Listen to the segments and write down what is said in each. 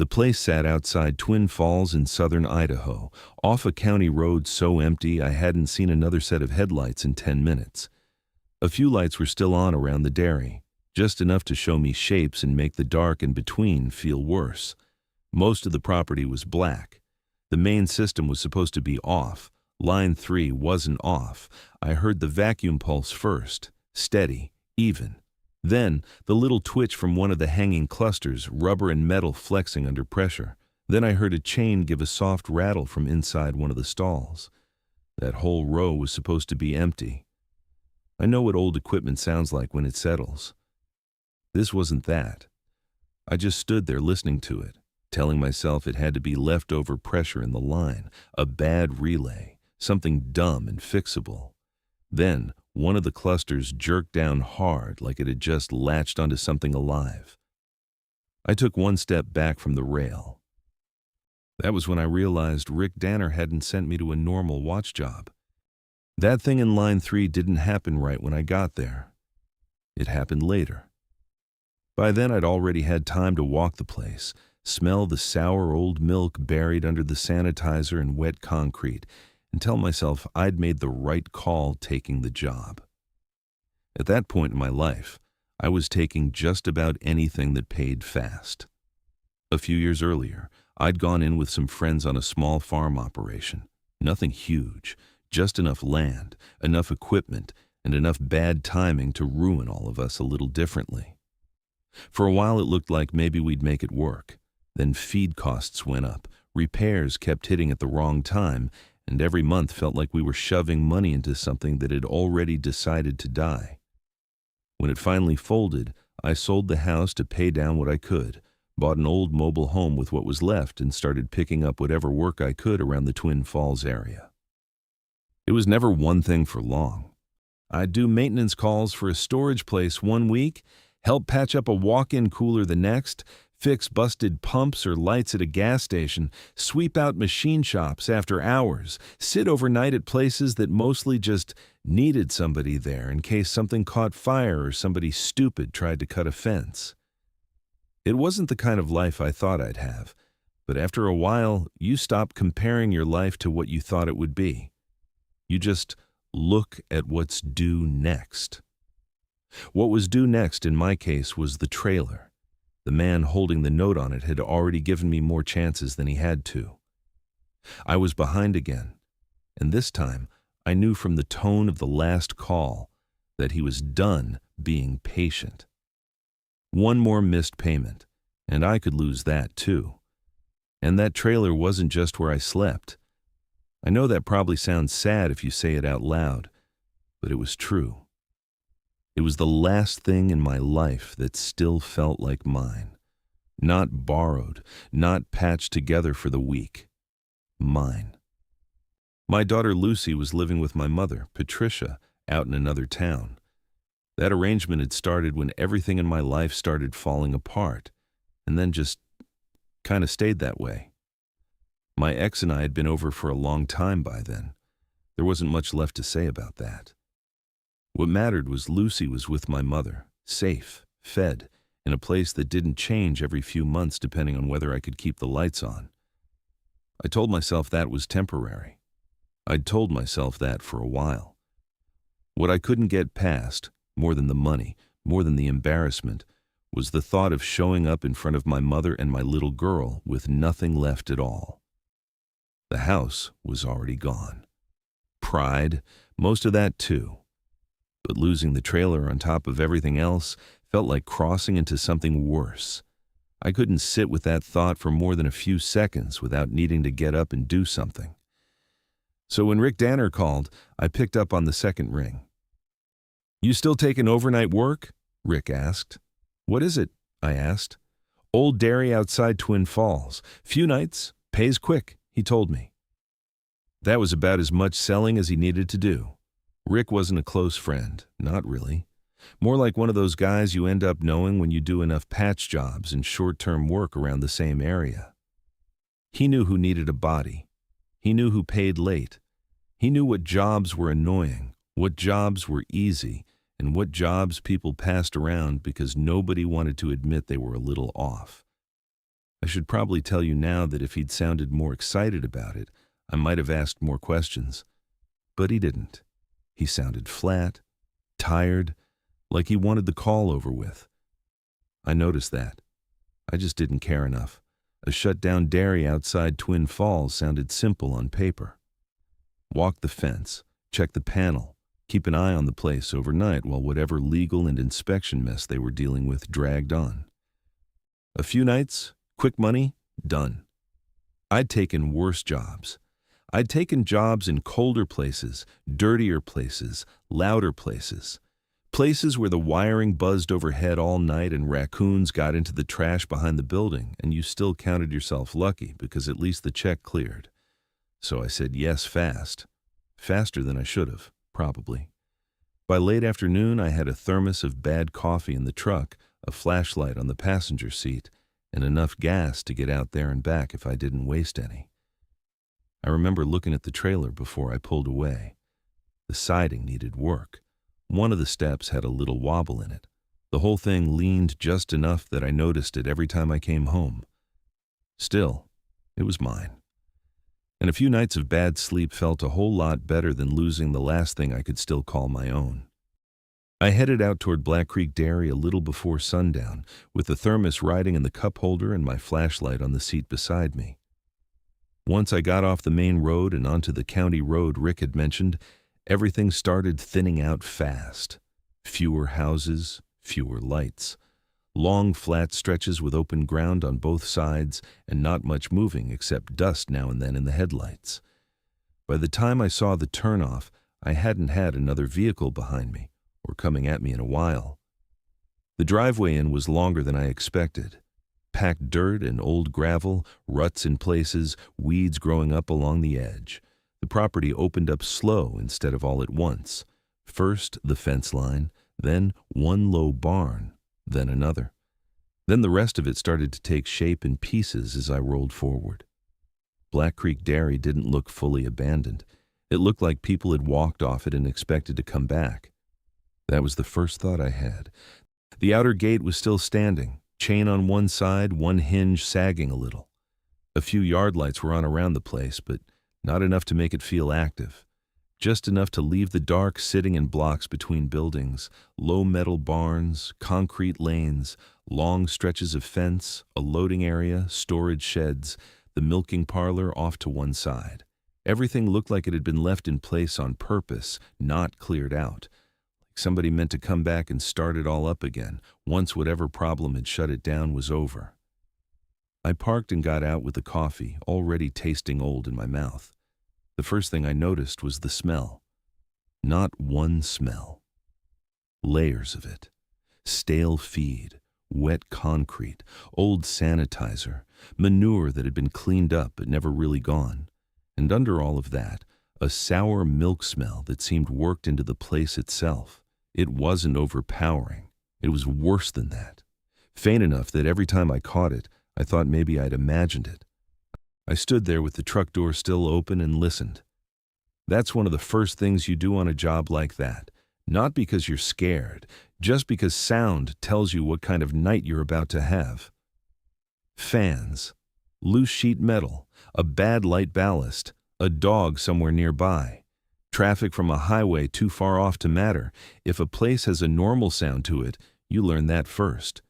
The place sat outside Twin Falls in southern Idaho, off a county road so empty I hadn't seen another set of headlights in 10 minutes. A few lights were still on around the dairy, just enough to show me shapes and make the dark in between feel worse. Most of the property was black. The main system was supposed to be off. Line 3 wasn't off. I heard the vacuum pulse first, steady, even. Then, the little twitch from one of the hanging clusters, rubber and metal flexing under pressure. Then I heard a chain give a soft rattle from inside one of the stalls. That whole row was supposed to be empty. I know what old equipment sounds like when it settles. This wasn't that. I just stood there listening to it, telling myself it had to be leftover pressure in the line, a bad relay, something dumb and fixable. Then, one of the clusters jerked down hard like it had just latched onto something alive. I took one step back from the rail. That was when I realized Rick Danner hadn't sent me to a normal watch job. That thing in line 3 didn't happen right when I got there. It happened later. By then I'd already had time to walk the place, smell the sour old milk buried under the sanitizer and wet concrete, and tell myself I'd made the right call taking the job. At that point in my life, I was taking just about anything that paid fast. A few years earlier, I'd gone in with some friends on a small farm operation. Nothing huge, just enough land, enough equipment, and enough bad timing to ruin all of us a little differently. For a while it looked like maybe we'd make it work. Then feed costs went up, repairs kept hitting at the wrong time, and every month felt like we were shoving money into something that had already decided to die. When it finally folded, I sold the house to pay down what I could, bought an old mobile home with what was left, and started picking up whatever work I could around the Twin Falls area. It was never one thing for long. I'd do maintenance calls for a storage place one week, help patch up a walk-in cooler the next, fix busted pumps or lights at a gas station, sweep out machine shops after hours, sit overnight at places that mostly just needed somebody there in case something caught fire or somebody stupid tried to cut a fence. It wasn't the kind of life I thought I'd have, but after a while, you stop comparing your life to what you thought it would be. You just look at what's due next. What was due next in my case was the trailer. The man holding the note on it had already given me more chances than he had to. I was behind again, and this time I knew from the tone of the last call that he was done being patient. One more missed payment, and I could lose that too. And that trailer wasn't just where I slept. I know that probably sounds sad if you say it out loud, but it was true. It was the last thing in my life that still felt like mine. Not borrowed, not patched together for the week. Mine. My daughter Lucy was living with my mother, Patricia, out in another town. That arrangement had started when everything in my life started falling apart, and then just kind of stayed that way. My ex and I had been over for a long time by then. There wasn't much left to say about that. What mattered was Lucy was with my mother, safe, fed, in a place that didn't change every few months depending on whether I could keep the lights on. I told myself that was temporary. I'd told myself that for a while. What I couldn't get past, more than the money, more than the embarrassment, was the thought of showing up in front of my mother and my little girl with nothing left at all. The house was already gone. Pride, most of that too. But losing the trailer on top of everything else felt like crossing into something worse. I couldn't sit with that thought for more than a few seconds without needing to get up and do something. So when Rick Danner called, I picked up on the second ring. "You still taking overnight work?" Rick asked. "What is it?" I asked. "Old dairy outside Twin Falls. Few nights, pays quick," he told me. That was about as much selling as he needed to do. Rick wasn't a close friend, not really. More like one of those guys you end up knowing when you do enough patch jobs and short-term work around the same area. He knew who needed a body. He knew who paid late. He knew what jobs were annoying, what jobs were easy, and what jobs people passed around because nobody wanted to admit they were a little off. I should probably tell you now that if he'd sounded more excited about it, I might have asked more questions. But he didn't. He sounded flat, tired, like he wanted the call over with. I noticed that. I just didn't care enough. A shut-down dairy outside Twin Falls sounded simple on paper. Walk the fence, check the panel, keep an eye on the place overnight while whatever legal and inspection mess they were dealing with dragged on. A few nights, quick money, done. I'd taken worse jobs. I'd taken jobs in colder places, dirtier places, louder places. Places where the wiring buzzed overhead all night and raccoons got into the trash behind the building, and you still counted yourself lucky because at least the check cleared. So I said yes fast. Faster than I should have, probably. By late afternoon, I had a thermos of bad coffee in the truck, a flashlight on the passenger seat, and enough gas to get out there and back if I didn't waste any. I remember looking at the trailer before I pulled away. The siding needed work. One of the steps had a little wobble in it. The whole thing leaned just enough that I noticed it every time I came home. Still, it was mine. And a few nights of bad sleep felt a whole lot better than losing the last thing I could still call my own. I headed out toward Black Creek Dairy a little before sundown, with the thermos riding in the cup holder and my flashlight on the seat beside me. Once I got off the main road and onto the county road Rick had mentioned, everything started thinning out fast. Fewer houses, fewer lights. Long flat stretches with open ground on both sides and not much moving except dust now and then in the headlights. By the time I saw the turnoff, I hadn't had another vehicle behind me or coming at me in a while. The driveway in was longer than I expected. Packed dirt and old gravel, ruts in places, weeds growing up along the edge. The property opened up slow instead of all at once. First the fence line, then one low barn, then another. Then the rest of it started to take shape in pieces as I rolled forward. Black Creek Dairy didn't look fully abandoned. It looked like people had walked off it and expected to come back. That was the first thought I had. The outer gate was still standing, chain on one side, one hinge sagging a little. A few yard lights were on around the place, but not enough to make it feel active. Just enough to leave the dark sitting in blocks between buildings, low metal barns, concrete lanes, long stretches of fence, a loading area, storage sheds, the milking parlor off to one side. Everything looked like it had been left in place on purpose, not cleared out. Like somebody meant to come back and start it all up again, once whatever problem had shut it down was over. I parked and got out with the coffee, already tasting old in my mouth. The first thing I noticed was the smell. Not one smell. Layers of it. Stale feed, wet concrete, old sanitizer, manure that had been cleaned up but never really gone. And under all of that, a sour milk smell that seemed worked into the place itself. It wasn't overpowering. It was worse than that. Faint enough that every time I caught it, I thought maybe I'd imagined it. I stood there with the truck door still open and listened. That's one of the first things you do on a job like that. Not because you're scared, just because sound tells you what kind of night you're about to have. Fans, loose sheet metal, a bad light ballast, a dog somewhere nearby. Traffic from a highway too far off to matter. If a place has a normal sound to it, you learn that first.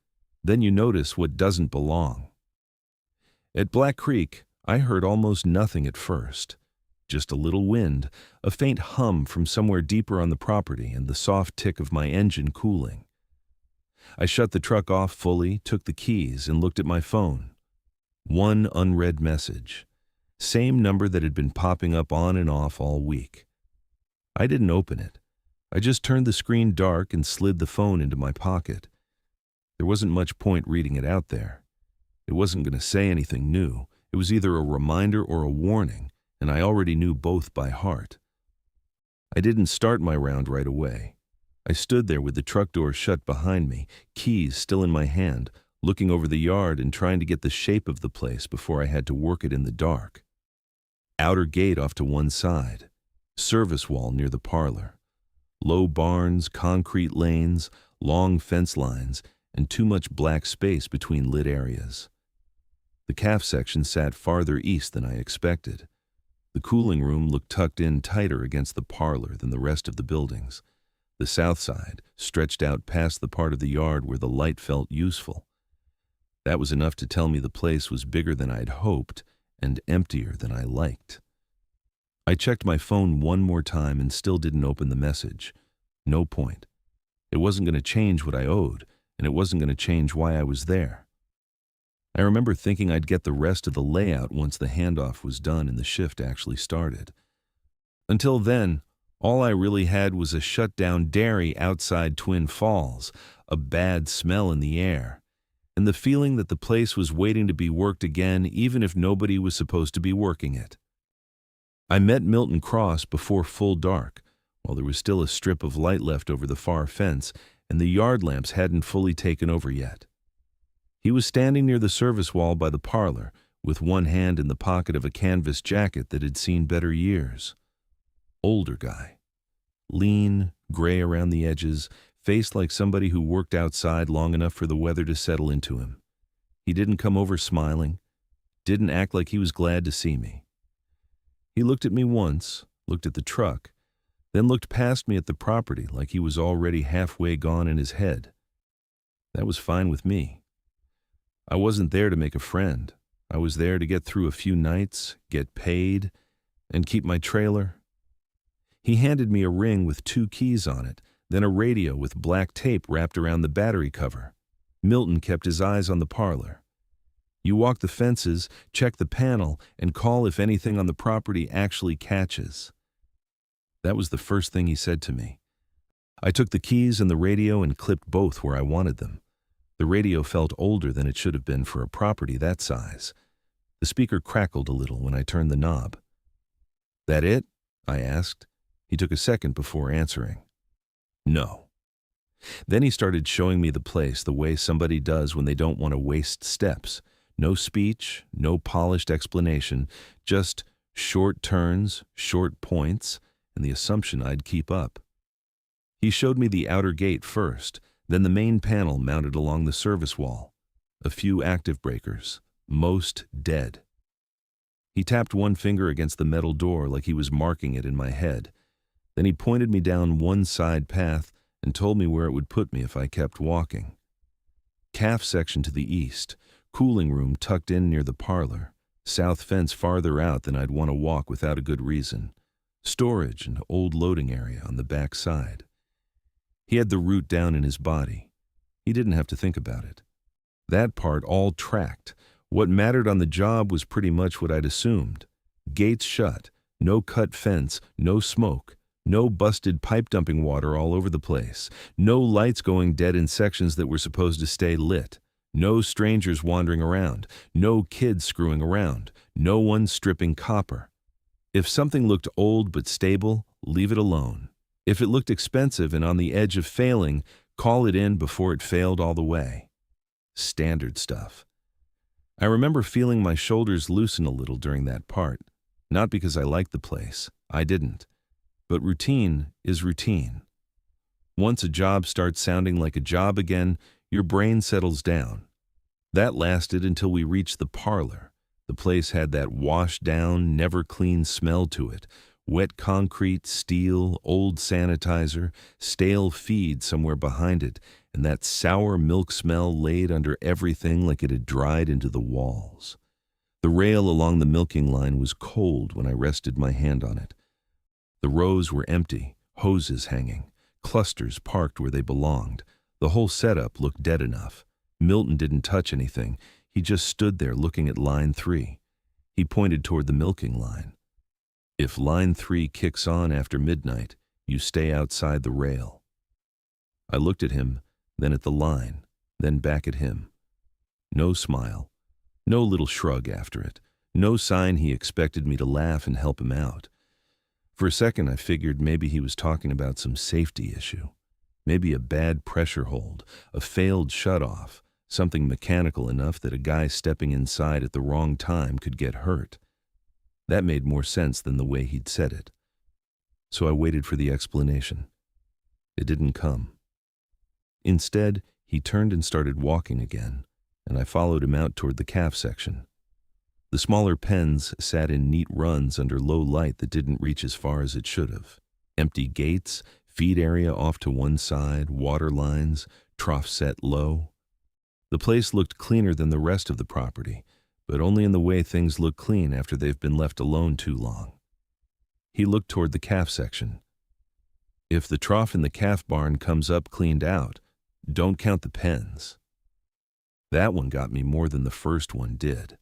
Then you notice what doesn't belong. At Black Creek, I heard almost nothing at first. Just a little wind, a faint hum from somewhere deeper on the property, and the soft tick of my engine cooling. I shut the truck off fully, took the keys, and looked at my phone. One unread message. Same number that had been popping up on and off all week. I didn't open it. I just turned the screen dark and slid the phone into my pocket. There wasn't much point reading it out there. It wasn't going to say anything new. It was either a reminder or a warning, and I already knew both by heart. I didn't start my round right away. I stood there with the truck door shut behind me, keys still in my hand, looking over the yard and trying to get the shape of the place before I had to work it in the dark. Outer gate off to one side. Service wall near the parlor. Low barns, concrete lanes, long fence lines, and too much black space between lit areas. The calf section sat farther east than I expected. The cooling room looked tucked in tighter against the parlor than the rest of the buildings. The south side stretched out past the part of the yard where the light felt useful. That was enough to tell me the place was bigger than I'd hoped and emptier than I liked. I checked my phone one more time and still didn't open the message. No point. It wasn't going to change what I owed, and it wasn't going to change why I was there. I remember thinking I'd get the rest of the layout once the handoff was done and the shift actually started. Until then, all I really had was a shut-down dairy outside Twin Falls, a bad smell in the air, and the feeling that the place was waiting to be worked again even if nobody was supposed to be working it. I met Milton Cross before full dark, while there was still a strip of light left over the far fence and the yard lamps hadn't fully taken over yet. He was standing near the service wall by the parlor, with one hand in the pocket of a canvas jacket that had seen better years. Older guy. Lean, gray around the edges, faced like somebody who worked outside long enough for the weather to settle into him. He didn't come over smiling, didn't act like he was glad to see me. He looked at me once, looked at the truck, then looked past me at the property like he was already halfway gone in his head. That was fine with me. I wasn't there to make a friend. I was there to get through a few nights, get paid, and keep my trailer. He handed me a ring with 2 keys on it, then a radio with black tape wrapped around the battery cover. Milton kept his eyes on the parlor. You walk the fences, check the panel, and call if anything on the property actually catches. That was the first thing he said to me. I took the keys and the radio and clipped both where I wanted them. The radio felt older than it should have been for a property that size. The speaker crackled a little when I turned the knob. "That it?" I asked. He took a second before answering. "No." Then he started showing me the place the way somebody does when they don't want to waste steps. No speech, no polished explanation, just short turns, short points, and the assumption I'd keep up. He showed me the outer gate first, then the main panel mounted along the service wall. A few active breakers, most dead. He tapped one finger against the metal door like he was marking it in my head. Then he pointed me down one side path and told me where it would put me if I kept walking. Calf section to the east, cooling room tucked in near the parlor, south fence farther out than I'd want to walk without a good reason, storage and old loading area on the back side. He had the route down in his body. He didn't have to think about it. That part all tracked. What mattered on the job was pretty much what I'd assumed. Gates shut, no cut fence, no smoke, no busted pipe dumping water all over the place, no lights going dead in sections that were supposed to stay lit, no strangers wandering around, no kids screwing around, no one stripping copper. If something looked old but stable, leave it alone. If it looked expensive and on the edge of failing, call it in before it failed all the way. Standard stuff. I remember feeling my shoulders loosen a little during that part, not because I liked the place, I didn't, but routine is routine. Once a job starts sounding like a job again, your brain settles down. That lasted until we reached the parlor. The place had that washed-down, never-clean smell to it. Wet concrete, steel, old sanitizer, stale feed somewhere behind it, and that sour milk smell laid under everything like it had dried into the walls. The rail along the milking line was cold when I rested my hand on it. The rows were empty, hoses hanging, clusters parked where they belonged. The whole setup looked dead enough. Milton didn't touch anything. He just stood there looking at line 3. He pointed toward the milking line. If line 3 kicks on after midnight, you stay outside the rail. I looked at him, then at the line, then back at him. No smile, no little shrug after it, no sign he expected me to laugh and help him out. For a second I figured maybe he was talking about some safety issue. Maybe a bad pressure hold, a failed shutoff, something mechanical enough that a guy stepping inside at the wrong time could get hurt. That made more sense than the way he'd said it. So I waited for the explanation. It didn't come. Instead, he turned and started walking again, and I followed him out toward the calf section. The smaller pens sat in neat runs under low light that didn't reach as far as it should have. Empty gates, feed area off to one side, water lines, trough set low. The place looked cleaner than the rest of the property, but only in the way things look clean after they've been left alone too long. He looked toward the calf section. If the trough in the calf barn comes up cleaned out, don't count the pens. That one got me more than the first one did.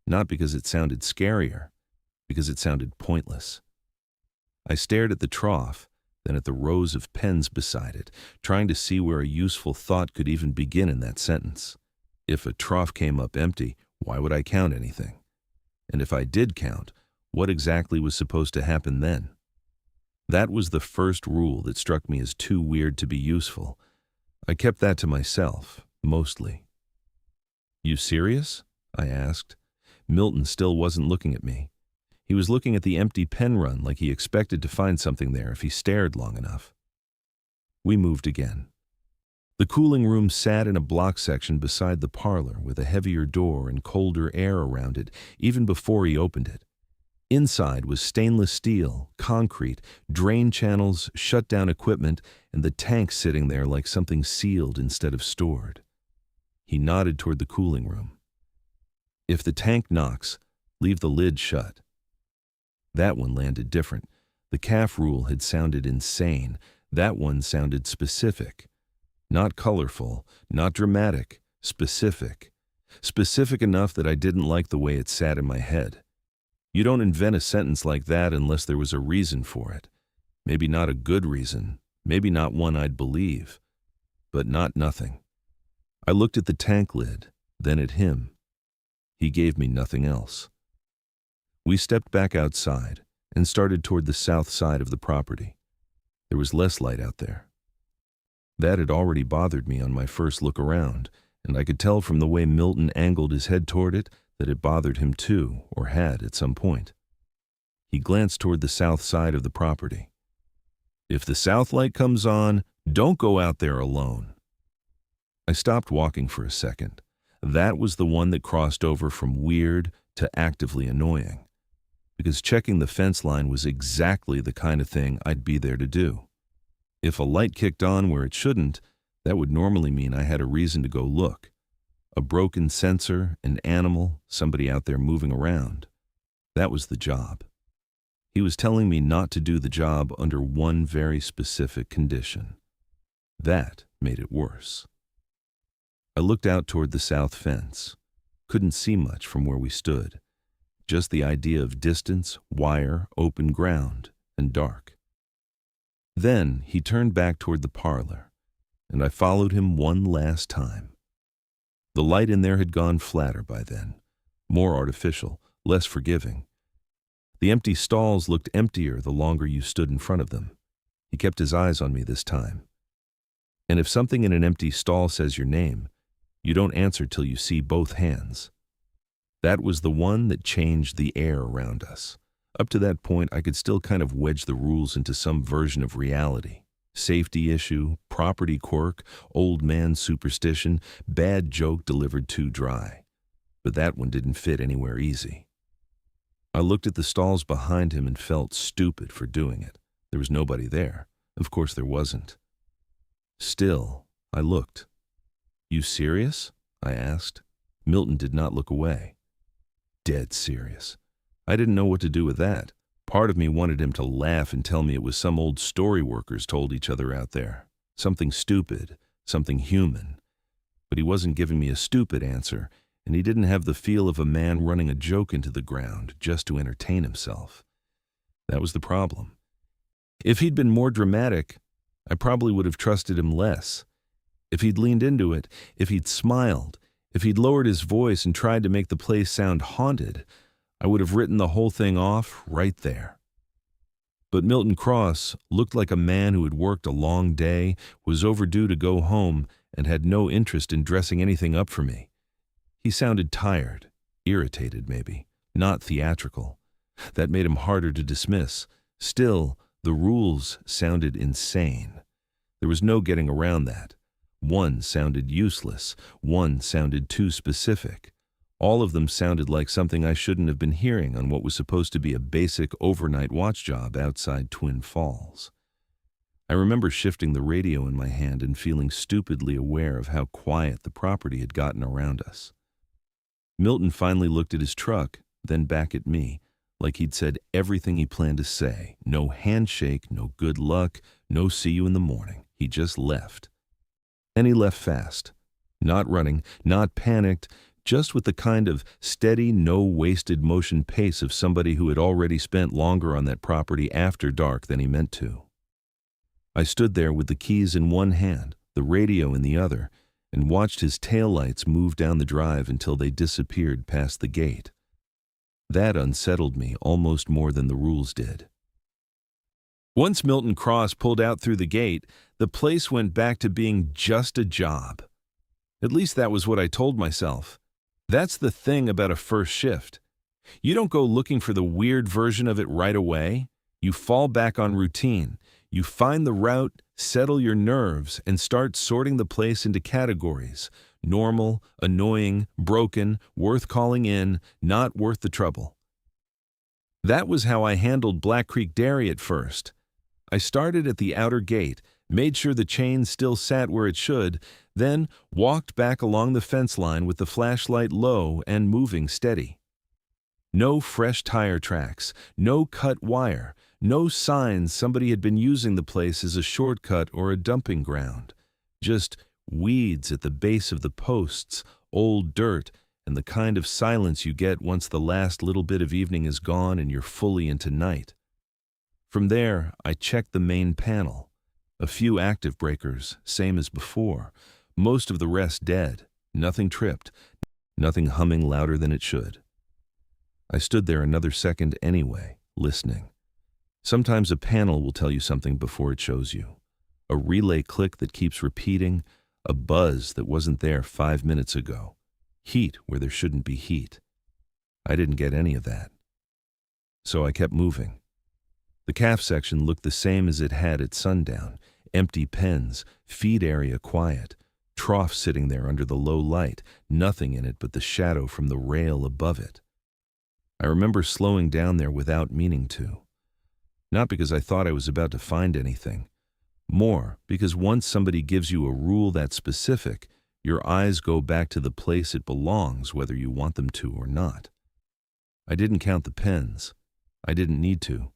Not because it sounded scarier, because it sounded pointless. I stared at the trough, then at the rows of pens beside it, trying to see where a useful thought could even begin in that sentence. If a trough came up empty, why would I count anything? And if I did count, what exactly was supposed to happen then? That was the first rule that struck me as too weird to be useful. I kept that to myself, mostly. "You serious?" I asked. Milton still wasn't looking at me. He was looking at the empty pen run like he expected to find something there if he stared long enough. We moved again. The cooling room sat in a block section beside the parlor with a heavier door and colder air around it even before he opened it. Inside was stainless steel, concrete, drain channels, shut-down equipment, and the tank sitting there like something sealed instead of stored. He nodded toward the cooling room. "If the tank knocks, leave the lid shut." That one landed different. The calf rule had sounded insane. That one sounded specific. Not colorful, not dramatic, specific. Specific enough that I didn't like the way it sat in my head. You don't invent a sentence like that unless there was a reason for it. Maybe not a good reason, maybe not one I'd believe, but not nothing. I looked at the tank lid, then at him. He gave me nothing else. We stepped back outside and started toward the south side of the property. There was less light out there. That had already bothered me on my first look around, and I could tell from the way Milton angled his head toward it that it bothered him too, or had at some point. He glanced toward the south side of the property. "If the south light comes on, don't go out there alone." I stopped walking for a second. That was the one that crossed over from weird to actively annoying, because checking the fence line was exactly the kind of thing I'd be there to do. If a light kicked on where it shouldn't, that would normally mean I had a reason to go look. A broken sensor, an animal, somebody out there moving around. That was the job. He was telling me not to do the job under one very specific condition. That made it worse. I looked out toward the south fence. Couldn't see much from where we stood. Just the idea of distance, wire, open ground, and dark. Then he turned back toward the parlor, and I followed him one last time. The light in there had gone flatter by then, more artificial, less forgiving. The empty stalls looked emptier the longer you stood in front of them. He kept his eyes on me this time. And if something in an empty stall says your name, you don't answer till you see both hands. That was the one that changed the air around us. Up to that point, I could still kind of wedge the rules into some version of reality. Safety issue, property quirk, old man superstition, bad joke delivered too dry. But that one didn't fit anywhere easy. I looked at the stalls behind him and felt stupid for doing it. There was nobody there. Of course there wasn't. Still, I looked. "You serious?" I asked. Milton did not look away. Dead serious. I didn't know what to do with that. Part of me wanted him to laugh and tell me it was some old story workers told each other out there. Something stupid, something human. But he wasn't giving me a stupid answer, and he didn't have the feel of a man running a joke into the ground just to entertain himself. That was the problem. If he'd been more dramatic, I probably would have trusted him less. If he'd leaned into it, if he'd smiled, if he'd lowered his voice and tried to make the place sound haunted, I would have written the whole thing off right there. But Milton Cross looked like a man who had worked a long day, was overdue to go home, and had no interest in dressing anything up for me. He sounded tired, irritated maybe, not theatrical. That made him harder to dismiss. Still, the rules sounded insane. There was no getting around that. One sounded useless. One sounded too specific. All of them sounded like something I shouldn't have been hearing on what was supposed to be a basic overnight watch job outside Twin Falls. I remember shifting the radio in my hand and feeling stupidly aware of how quiet the property had gotten around us. Milton finally looked at his truck, then back at me, like he'd said everything he planned to say. No handshake, no good luck, no see you in the morning. He just left. And he left fast. Not running, not panicked, just with the kind of steady, no wasted motion pace of somebody who had already spent longer on that property after dark than he meant to. I stood there with the keys in one hand, the radio in the other, and watched his taillights move down the drive until they disappeared past the gate. That unsettled me almost more than the rules did. Once Milton Cross pulled out through the gate, the place went back to being just a job. At least that was what I told myself. That's the thing about a first shift. You don't go looking for the weird version of it right away. You fall back on routine. You find the route, settle your nerves, and start sorting the place into categories. Normal, annoying, broken, worth calling in, not worth the trouble. That was how I handled Black Creek Dairy at first. I started at the outer gate, made sure the chain still sat where it should, then walked back along the fence line with the flashlight low and moving steady. No fresh tire tracks, no cut wire, no signs somebody had been using the place as a shortcut or a dumping ground. Just weeds at the base of the posts, old dirt, and the kind of silence you get once the last little bit of evening is gone and you're fully into night. From there, I checked the main panel. A few active breakers, same as before. Most of the rest dead. Nothing tripped. Nothing humming louder than it should. I stood there another second anyway, listening. Sometimes a panel will tell you something before it shows you. A relay click that keeps repeating, a buzz that wasn't there 5 minutes ago, heat where there shouldn't be heat. I didn't get any of that. So I kept moving. The calf section looked the same as it had at sundown, empty pens, feed area quiet, trough sitting there under the low light, nothing in it but the shadow from the rail above it. I remember slowing down there without meaning to. Not because I thought I was about to find anything. More because once somebody gives you a rule that specific, your eyes go back to the place it belongs whether you want them to or not. I didn't count the pens. I didn't need to.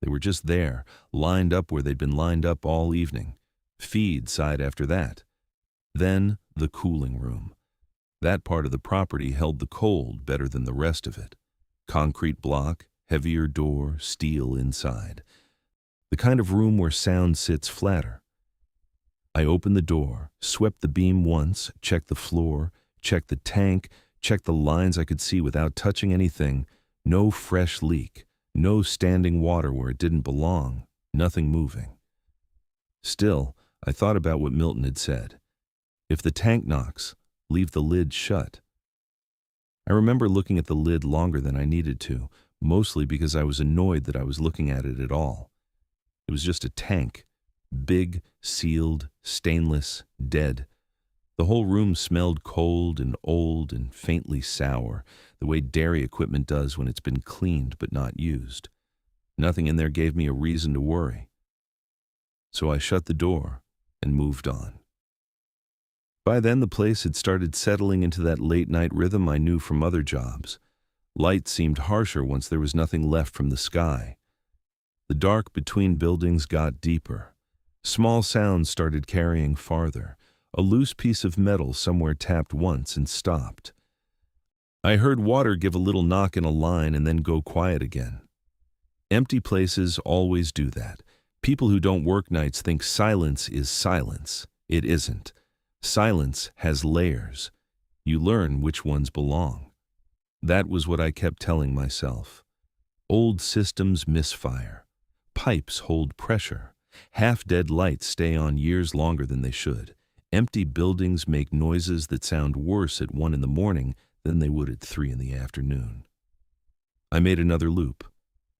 They were just there, lined up where they'd been lined up all evening. Feed side after that. Then the cooling room. That part of the property held the cold better than the rest of it. Concrete block, heavier door, steel inside. The kind of room where sound sits flatter. I opened the door, swept the beam once, checked the floor, checked the tank, checked the lines I could see without touching anything. No fresh leak, no standing water where it didn't belong, nothing moving. Still, I thought about what Milton had said. If the tank knocks, leave the lid shut. I remember looking at the lid longer than I needed to, mostly because I was annoyed that I was looking at it at all. It was just a tank, big, sealed, stainless, dead. The whole room smelled cold and old and faintly sour, the way dairy equipment does when it's been cleaned but not used. Nothing in there gave me a reason to worry. So I shut the door and moved on. By then the place had started settling into that late-night rhythm I knew from other jobs. Light seemed harsher once there was nothing left from the sky. The dark between buildings got deeper. Small sounds started carrying farther. A loose piece of metal somewhere tapped once and stopped. I heard water give a little knock in a line and then go quiet again. Empty places always do that. People who don't work nights think silence is silence. It isn't. Silence has layers. You learn which ones belong. That was what I kept telling myself. Old systems misfire. Pipes hold pressure. Half-dead lights stay on years longer than they should. Empty buildings make noises that sound worse at 1 in the morning than they would at 3 in the afternoon. I made another loop.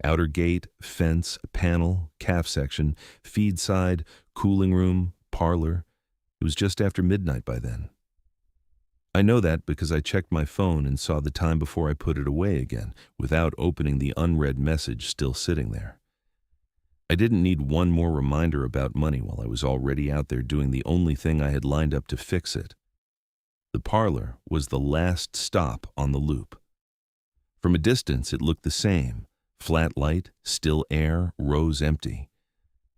Outer gate, fence, panel, calf section, feed side, cooling room, parlor. It was just after midnight by then. I know that because I checked my phone and saw the time before I put it away again, without opening the unread message still sitting there. I didn't need one more reminder about money while I was already out there doing the only thing I had lined up to fix it. The parlor was the last stop on the loop. From a distance, it looked the same. Flat light, still air, rows empty.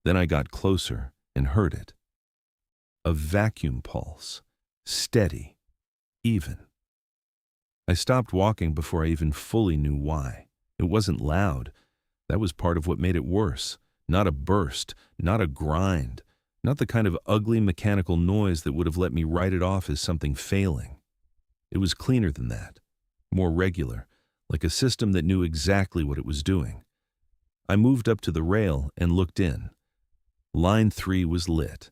Then I got closer and heard it. A vacuum pulse. Steady. Even. I stopped walking before I even fully knew why. It wasn't loud. That was part of what made it worse. Not a burst, not a grind, not the kind of ugly mechanical noise that would have let me write it off as something failing. It was cleaner than that, more regular, like a system that knew exactly what it was doing. I moved up to the rail and looked in. Line 3 was lit.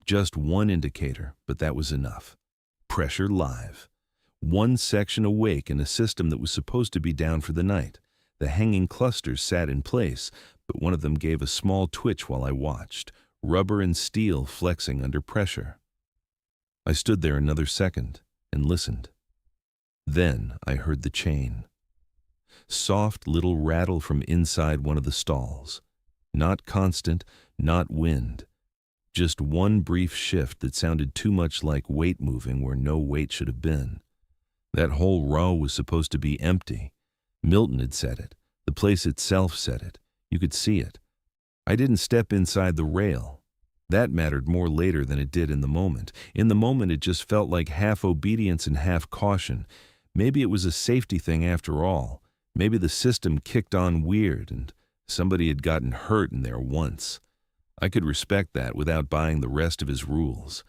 Just one indicator, but that was enough. Pressure live. One section awake in a system that was supposed to be down for the night. The hanging clusters sat in place, but one of them gave a small twitch while I watched, rubber and steel flexing under pressure. I stood there another second and listened. Then I heard the chain. Soft little rattle from inside one of the stalls. Not constant, not wind. Just one brief shift that sounded too much like weight moving where no weight should have been. That whole row was supposed to be empty. Milton had said it. The place itself said it. You could see it. I didn't step inside the rail. That mattered more later than it did in the moment. In the moment, it just felt like half obedience and half caution. Maybe it was a safety thing after all. Maybe the system kicked on weird and somebody had gotten hurt in there once. I could respect that without buying the rest of his rules.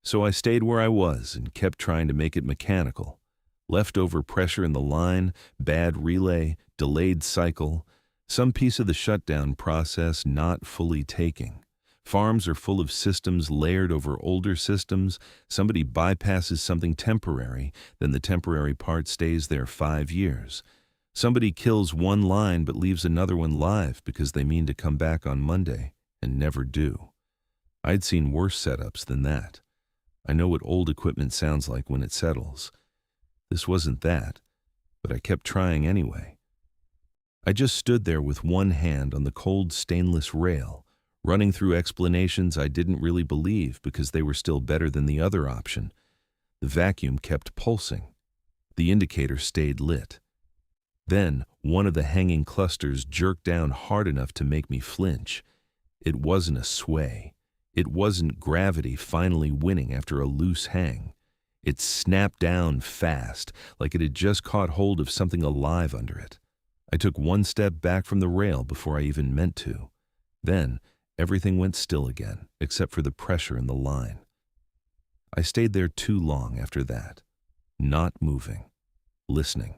So I stayed where I was and kept trying to make it mechanical. Leftover pressure in the line, bad relay, delayed cycle, some piece of the shutdown process not fully taking. Farms are full of systems layered over older systems. Somebody bypasses something temporary, then the temporary part stays there 5 years. Somebody kills one line but leaves another one live because they mean to come back on Monday and never do. I'd seen worse setups than that. I know what old equipment sounds like when it settles. This wasn't that, but I kept trying anyway. I just stood there with one hand on the cold stainless rail, running through explanations I didn't really believe because they were still better than the other option. The vacuum kept pulsing. The indicator stayed lit. Then one of the hanging clusters jerked down hard enough to make me flinch. It wasn't a sway. It wasn't gravity finally winning after a loose hang. It snapped down fast, like it had just caught hold of something alive under it. I took one step back from the rail before I even meant to. Then, everything went still again, except for the pressure in the line. I stayed there too long after that, not moving, listening,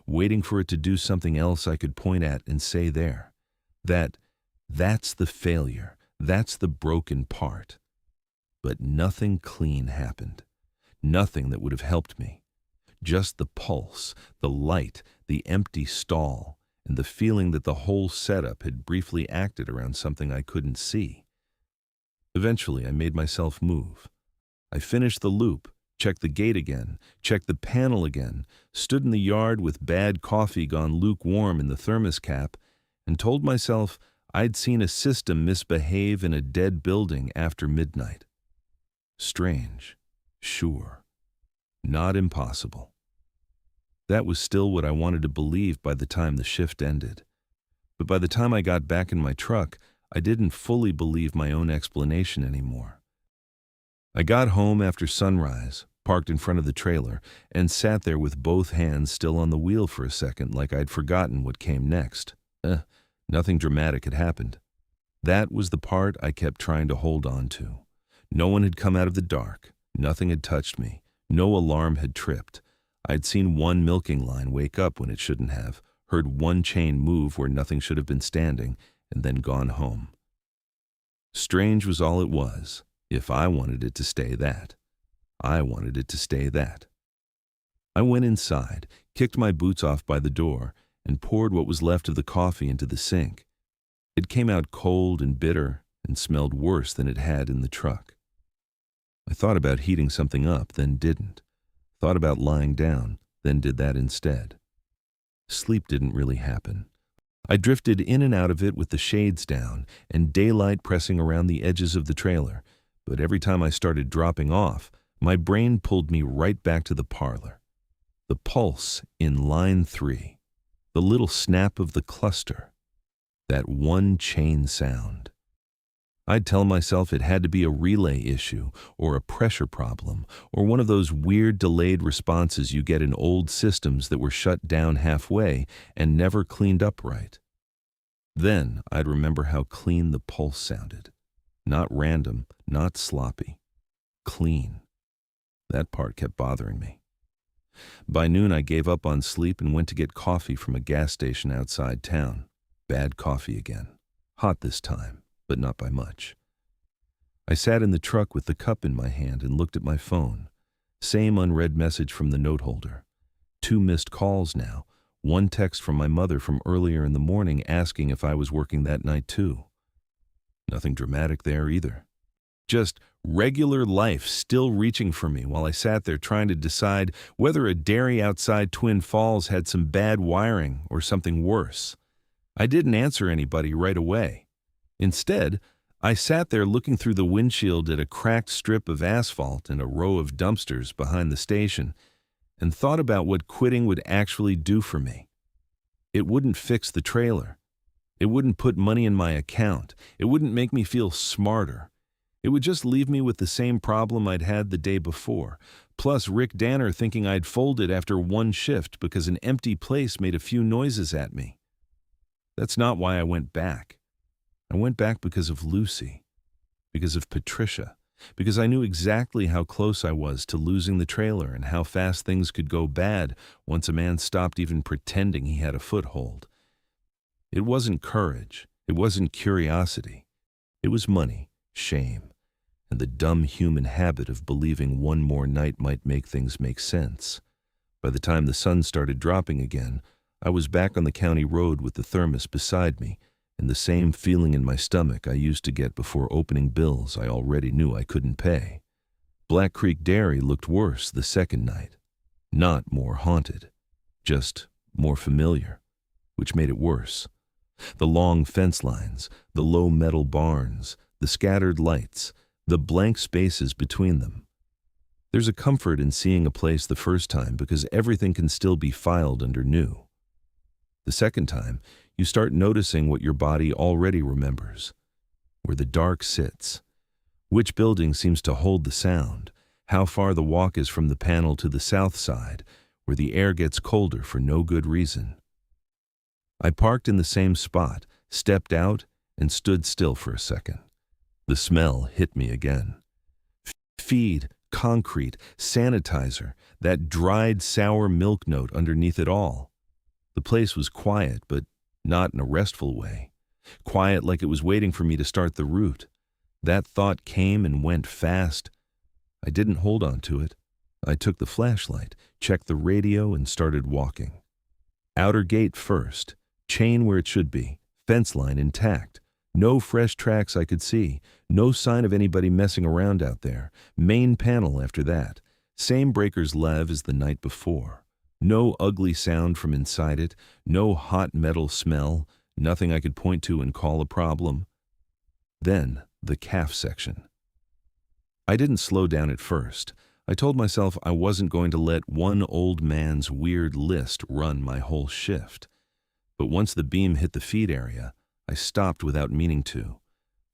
waiting for it to do something else I could point at and say there. That's the failure, that's the broken part. But nothing clean happened. Nothing that would have helped me. Just the pulse, the light, the empty stall, and the feeling that the whole setup had briefly acted around something I couldn't see. Eventually, I made myself move. I finished the loop, checked the gate again, checked the panel again, stood in the yard with bad coffee gone lukewarm in the thermos cap, and told myself I'd seen a system misbehave in a dead building after midnight. Strange. Sure. Not impossible. That was still what I wanted to believe by the time the shift ended. But by the time I got back in my truck, I didn't fully believe my own explanation anymore. I got home after sunrise, parked in front of the trailer, and sat there with both hands still on the wheel for a second like I'd forgotten what came next. Nothing dramatic had happened. That was the part I kept trying to hold on to. No one had come out of the dark. Nothing had touched me. No alarm had tripped. I'd seen one milking line wake up when it shouldn't have, heard one chain move where nothing should have been standing, and then gone home. Strange was all it was, if I wanted it to stay that. I wanted it to stay that. I went inside, kicked my boots off by the door, and poured what was left of the coffee into the sink. It came out cold and bitter and smelled worse than it had in the truck. I thought about heating something up, then didn't. Thought about lying down, then did that instead. Sleep didn't really happen. I drifted in and out of it with the shades down and daylight pressing around the edges of the trailer, but every time I started dropping off, my brain pulled me right back to the parlor. The pulse in line 3, the little snap of the cluster, that one chain sound. I'd tell myself it had to be a relay issue or a pressure problem or one of those weird delayed responses you get in old systems that were shut down halfway and never cleaned up right. Then I'd remember how clean the pulse sounded. Not random, not sloppy. Clean. That part kept bothering me. By noon I gave up on sleep and went to get coffee from a gas station outside town. Bad coffee again. Hot this time, but not by much. I sat in the truck with the cup in my hand and looked at my phone. Same unread message from the note holder. 2 missed calls now. 1 text from my mother from earlier in the morning asking if I was working that night too. Nothing dramatic there either. Just regular life still reaching for me while I sat there trying to decide whether a dairy outside Twin Falls had some bad wiring or something worse. I didn't answer anybody right away. Instead, I sat there looking through the windshield at a cracked strip of asphalt and a row of dumpsters behind the station and thought about what quitting would actually do for me. It wouldn't fix the trailer. It wouldn't put money in my account. It wouldn't make me feel smarter. It would just leave me with the same problem I'd had the day before, plus Rick Danner thinking I'd folded after 1 shift because an empty place made a few noises at me. That's not why I went back. I went back because of Lucy, because of Patricia, because I knew exactly how close I was to losing the trailer and how fast things could go bad once a man stopped even pretending he had a foothold. It wasn't courage. It wasn't curiosity. It was money, shame, and the dumb human habit of believing one more night might make things make sense. By the time the sun started dropping again, I was back on the county road with the thermos beside me, and the same feeling in my stomach I used to get before opening bills I already knew I couldn't pay. Black Creek Dairy looked worse the second night. Not more haunted, just more familiar, which made it worse. The long fence lines, the low metal barns, the scattered lights, the blank spaces between them. There's a comfort in seeing a place the first time because everything can still be filed under new. The second time, you start noticing what your body already remembers, where the dark sits, which building seems to hold the sound, how far the walk is from the panel to the south side, where the air gets colder for no good reason. I parked in the same spot, stepped out, and stood still for a second. The smell hit me again. Feed, concrete, sanitizer, that dried sour milk note underneath it all. The place was quiet, but not in a restful way. Quiet like it was waiting for me to start the route. That thought came and went fast. I didn't hold on to it. I took the flashlight, checked the radio, and started walking. Outer gate first, chain where it should be, fence line intact. No fresh tracks I could see, no sign of anybody messing around out there. Main panel after that, same breaker's lev as the night before. No ugly sound from inside it, no hot metal smell, nothing I could point to and call a problem. Then, the calf section. I didn't slow down at first. I told myself I wasn't going to let one old man's weird list run my whole shift. But once the beam hit the feed area, I stopped without meaning to.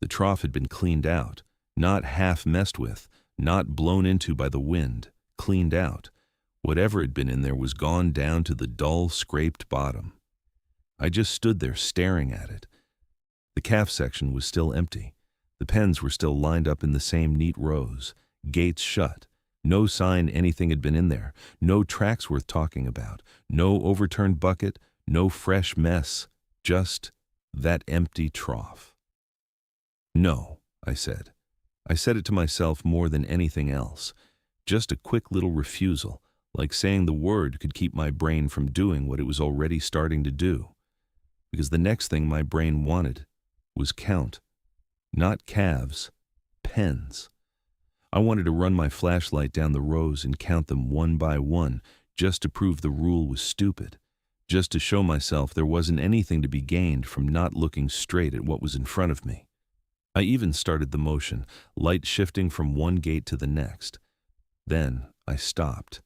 The trough had been cleaned out, not half messed with, not blown into by the wind, cleaned out. Whatever had been in there was gone down to the dull, scraped bottom. I just stood there staring at it. The calf section was still empty. The pens were still lined up in the same neat rows, gates shut. No sign anything had been in there, no tracks worth talking about, no overturned bucket, no fresh mess, just that empty trough. No, I said. I said it to myself more than anything else. Just a quick little refusal. Like saying the word could keep my brain from doing what it was already starting to do. Because the next thing my brain wanted was count. Not calves, pens. I wanted to run my flashlight down the rows and count them one by one, just to prove the rule was stupid, just to show myself there wasn't anything to be gained from not looking straight at what was in front of me. I even started the motion, light shifting from one gate to the next. Then I stopped.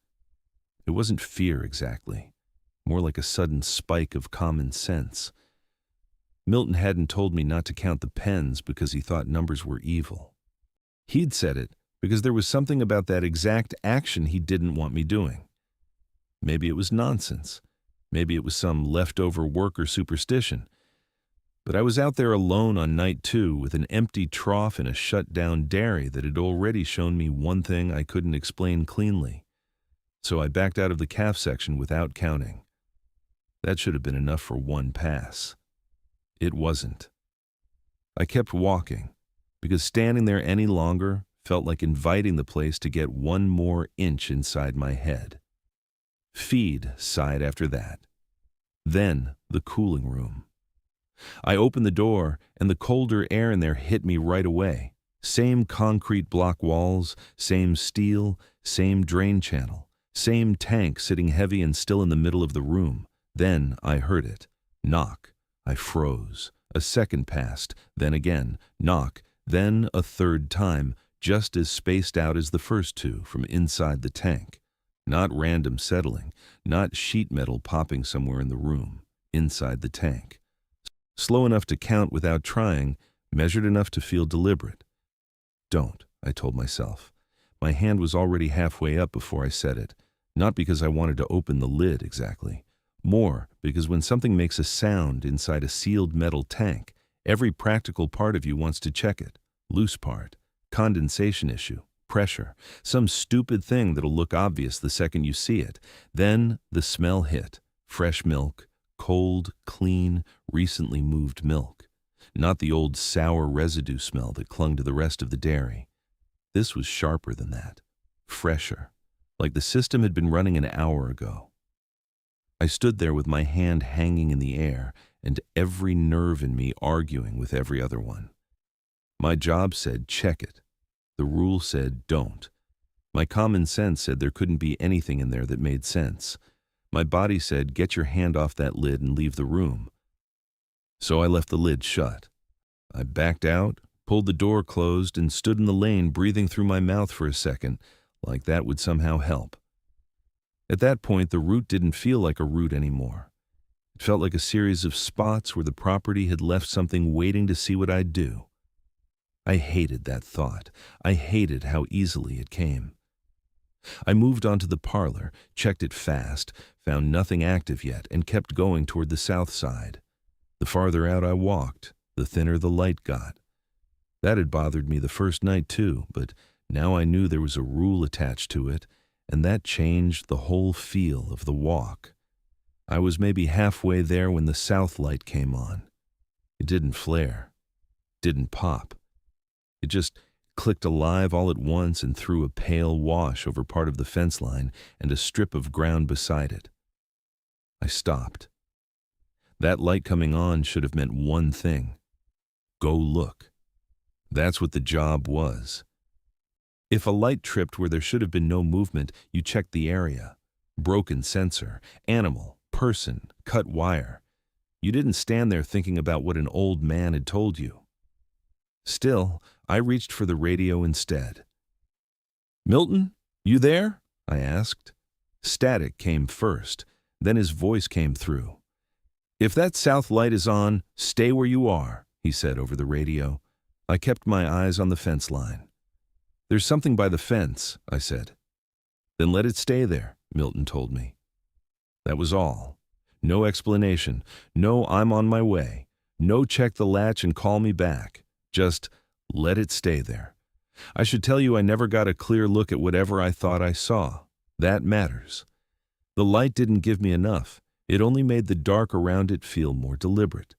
It wasn't fear exactly, more like a sudden spike of common sense. Milton hadn't told me not to count the pens because he thought numbers were evil. He'd said it because there was something about that exact action he didn't want me doing. Maybe it was nonsense. Maybe it was some leftover worker superstition. But I was out there alone on night 2 with an empty trough in a shut-down dairy that had already shown me one thing I couldn't explain cleanly. So I backed out of the calf section without counting. That should have been enough for one pass. It wasn't. I kept walking, because standing there any longer felt like inviting the place to get one more inch inside my head. Feed sighed after that. Then the cooling room. I opened the door, and the colder air in there hit me right away. Same concrete block walls, same steel, same drain channel, same tank sitting heavy and still in the middle of the room. Then I heard it. Knock. I froze. A second passed, then again. Knock. Then a third time, just as spaced out as the first two from inside the tank. Not random settling, not sheet metal popping somewhere in the room, inside the tank. Slow enough to count without trying, measured enough to feel deliberate. Don't, I told myself. My hand was already halfway up before I said it, not because I wanted to open the lid exactly. More because when something makes a sound inside a sealed metal tank, every practical part of you wants to check it. Loose part, condensation issue, pressure, some stupid thing that'll look obvious the second you see it. Then the smell hit. Fresh milk, cold, clean, recently moved milk. Not the old sour residue smell that clung to the rest of the dairy. This was sharper than that. Fresher. Like the system had been running an hour ago. I stood there with my hand hanging in the air and every nerve in me arguing with every other one. My job said check it. The rule said don't. My common sense said there couldn't be anything in there that made sense. My body said get your hand off that lid and leave the room. So I left the lid shut. I backed out, pulled the door closed, and stood in the lane breathing through my mouth for a second, like that would somehow help. At that point, the route didn't feel like a route anymore. It felt like a series of spots where the property had left something waiting to see what I'd do. I hated that thought. I hated how easily it came. I moved on to the parlor, checked it fast, found nothing active yet, and kept going toward the south side. The farther out I walked, the thinner the light got. That had bothered me the first night too, but now I knew there was a rule attached to it, and that changed the whole feel of the walk. I was maybe halfway there when the south light came on. It didn't flare, didn't pop. It just clicked alive all at once and threw a pale wash over part of the fence line and a strip of ground beside it. I stopped. That light coming on should have meant one thing. Go look. That's what the job was. If a light tripped where there should have been no movement, you checked the area. Broken sensor, animal, person, cut wire. You didn't stand there thinking about what an old man had told you. Still, I reached for the radio instead. "Milton, you there?" I asked. Static came first, then his voice came through. "If that south light is on, stay where you are," he said over the radio. I kept my eyes on the fence line. "There's something by the fence," I said. "Then let it stay there," Milton told me. That was all. No explanation. No I'm on my way. No check the latch and call me back. Just let it stay there. I should tell you I never got a clear look at whatever I thought I saw. That matters. The light didn't give me enough. It only made the dark around it feel more deliberate.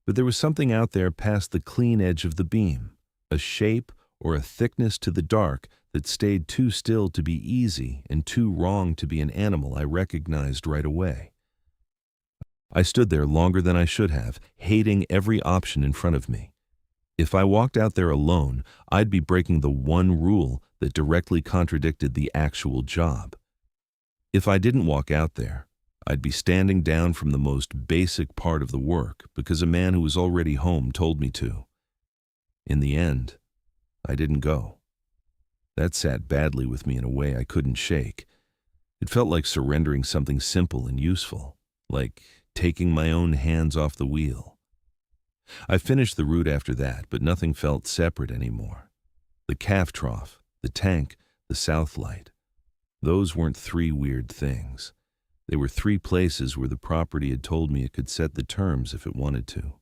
But there was something out there past the clean edge of the beam, a shape or a thickness to the dark that stayed too still to be easy and too wrong to be an animal I recognized right away. I stood there longer than I should have, hating every option in front of me. If I walked out there alone, I'd be breaking the one rule that directly contradicted the actual job. If I didn't walk out there, I'd be standing down from the most basic part of the work because a man who was already home told me to. In the end, I didn't go. That sat badly with me in a way I couldn't shake. It felt like surrendering something simple and useful, like taking my own hands off the wheel. I finished the route after that, but nothing felt separate anymore. The calf trough, the tank, the south light. Those weren't three weird things. They were three places where the property had told me it could set the terms if it wanted to.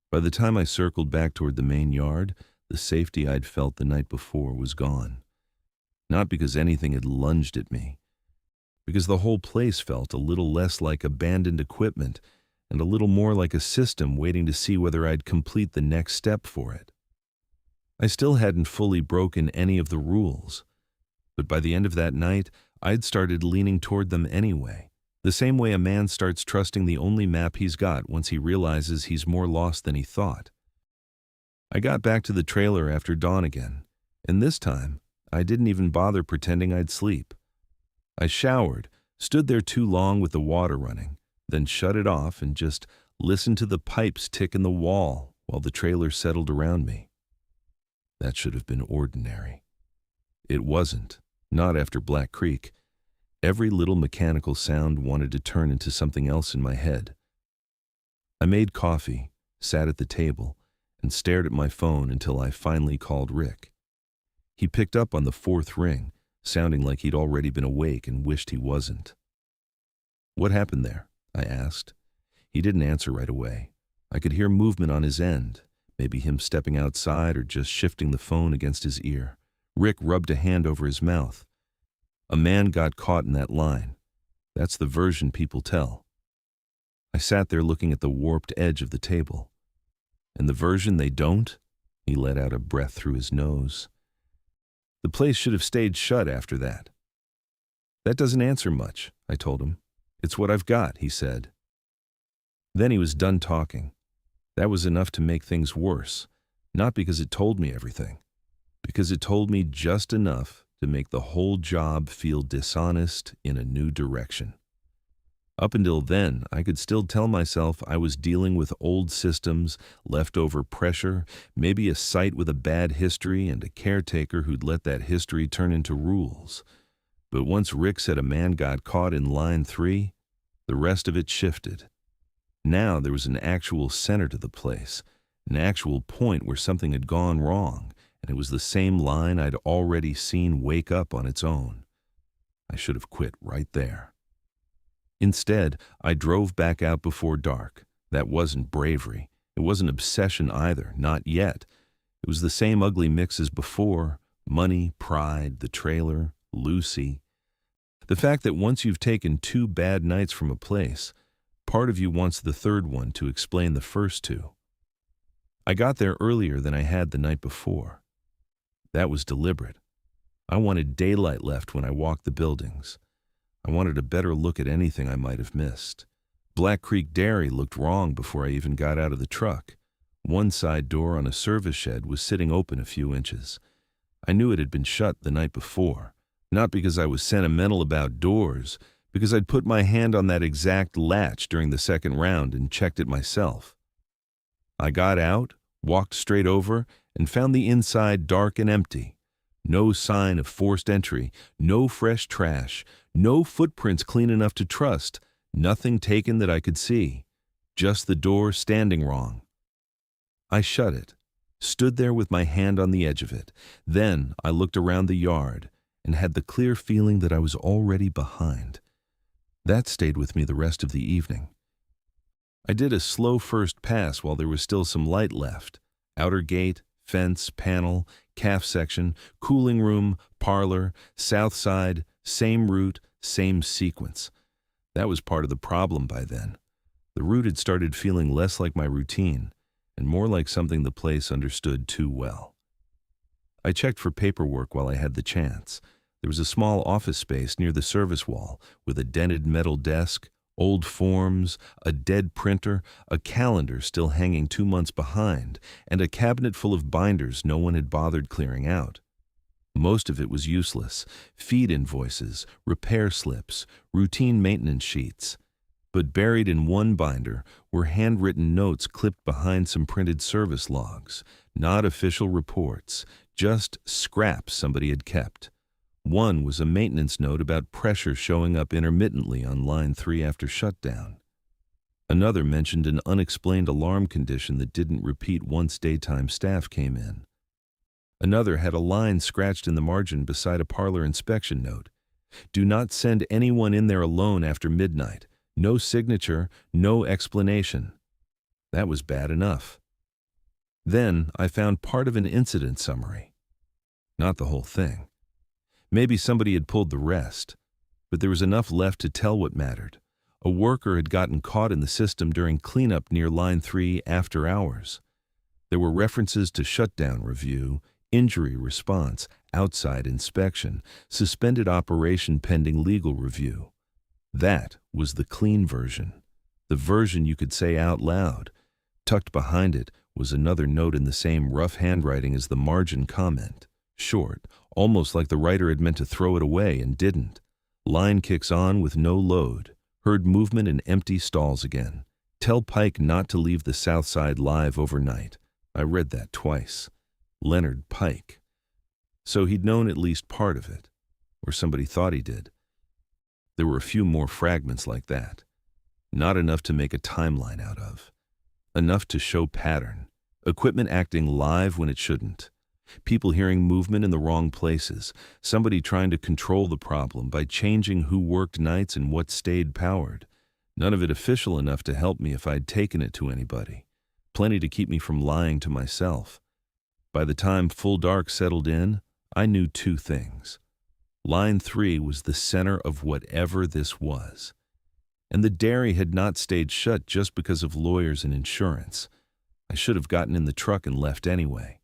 By the time I circled back toward the main yard, the safety I'd felt the night before was gone. Not because anything had lunged at me, because the whole place felt a little less like abandoned equipment and a little more like a system waiting to see whether I'd complete the next step for it. I still hadn't fully broken any of the rules, but by the end of that night, I'd started leaning toward them anyway, the same way a man starts trusting the only map he's got once he realizes he's more lost than he thought. I got back to the trailer after dawn again, and this time, I didn't even bother pretending I'd sleep. I showered, stood there too long with the water running, then shut it off and just listened to the pipes tick in the wall while the trailer settled around me. That should have been ordinary. It wasn't, not after Black Creek. Every little mechanical sound wanted to turn into something else in my head. I made coffee, sat at the table, and stared at my phone until I finally called Rick. He picked up on the fourth ring, sounding like he'd already been awake and wished he wasn't. "What happened there?" I asked. He didn't answer right away. I could hear movement on his end, maybe him stepping outside or just shifting the phone against his ear. Rick rubbed a hand over his mouth. "A man got caught in that line. That's the version people tell." I sat there looking at the warped edge of the table. "And the version they don't?" He let out a breath through his nose. "The place should have stayed shut after that." "That doesn't answer much," I told him. "It's what I've got," he said. Then he was done talking. That was enough to make things worse, not because it told me everything, because it told me just enough to make the whole job feel dishonest in a new direction. Up until then, I could still tell myself I was dealing with old systems, leftover pressure, maybe a site with a bad history and a caretaker who'd let that history turn into rules. But once Rick said a man got caught in line 3, the rest of it shifted. Now there was an actual center to the place, an actual point where something had gone wrong, and it was the same line I'd already seen wake up on its own. I should have quit right there. Instead, I drove back out before dark. That wasn't bravery. It wasn't obsession either, not yet. It was the same ugly mix as before: money, pride, the trailer, Lucy. The fact that once you've taken 2 bad nights from a place, part of you wants the third one to explain the first 2. I got there earlier than I had the night before. That was deliberate. I wanted daylight left when I walked the buildings. I wanted a better look at anything I might have missed. Black Creek Dairy looked wrong before I even got out of the truck. One side door on a service shed was sitting open a few inches. I knew it had been shut the night before, not because I was sentimental about doors, because I'd put my hand on that exact latch during the second round and checked it myself. I got out, walked straight over, and found the inside dark and empty. No sign of forced entry, no fresh trash, no footprints clean enough to trust, nothing taken that I could see, just the door standing wrong. I shut it, stood there with my hand on the edge of it. Then I looked around the yard and had the clear feeling that I was already behind. That stayed with me the rest of the evening. I did a slow first pass while there was still some light left. Outer gate, fence, panel, calf section, cooling room, parlor, south side, same route, same sequence. That was part of the problem by then. The route had started feeling less like my routine and more like something the place understood too well. I checked for paperwork while I had the chance. There was a small office space near the service wall with a dented metal desk, Old forms, a dead printer, a calendar still hanging 2 months behind, and a cabinet full of binders no one had bothered clearing out. Most of it was useless: feed invoices, repair slips, routine maintenance sheets. But buried in one binder were handwritten notes clipped behind some printed service logs, not official reports, just scraps somebody had kept. One was a maintenance note about pressure showing up intermittently on line 3 after shutdown. Another mentioned an unexplained alarm condition that didn't repeat once daytime staff came in. Another had a line scratched in the margin beside a parlor inspection note: "Do not send anyone in there alone after midnight. No signature, no explanation." That was bad enough. Then I found part of an incident summary. Not the whole thing. Maybe somebody had pulled the rest, but there was enough left to tell what mattered. A worker had gotten caught in the system during cleanup near line 3 after hours. There were references to shutdown review, injury response, outside inspection, suspended operation pending legal review. That was the clean version, the version you could say out loud. Tucked behind it was another note in the same rough handwriting as the margin comment. Short, almost like the writer had meant to throw it away and didn't. Line kicks on with no load. Heard movement in empty stalls again. Tell Pike not to leave the south side live overnight. I read that twice. Leonard Pike. So he'd known at least part of it, or somebody thought he did. There were a few more fragments like that. Not enough to make a timeline out of. Enough to show pattern. Equipment acting live when it shouldn't. People hearing movement in the wrong places. Somebody trying to control the problem by changing who worked nights and what stayed powered. None of it official enough to help me if I'd taken it to anybody. Plenty to keep me from lying to myself. By the time full dark settled in, I knew 2 things. Line 3 was the center of whatever this was. And the dairy had not stayed shut just because of lawyers and insurance. I should have gotten in the truck and left anyway.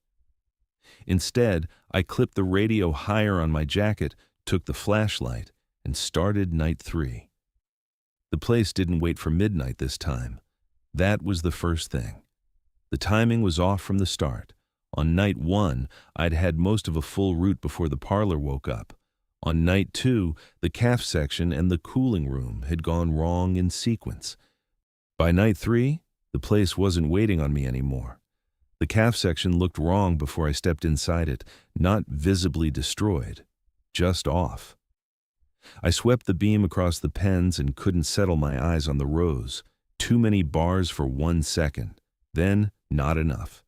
Instead, I clipped the radio higher on my jacket, took the flashlight, and started night 3. The place didn't wait for midnight this time. That was the first thing. The timing was off from the start. On night 1, I'd had most of a full route before the parlor woke up. On night 2, the calf section and the cooling room had gone wrong in sequence. By night 3, the place wasn't waiting on me anymore. The calf section looked wrong before I stepped inside it, not visibly destroyed, just off. I swept the beam across the pens and couldn't settle my eyes on the rows. Too many bars for 1 second. Then, not enough.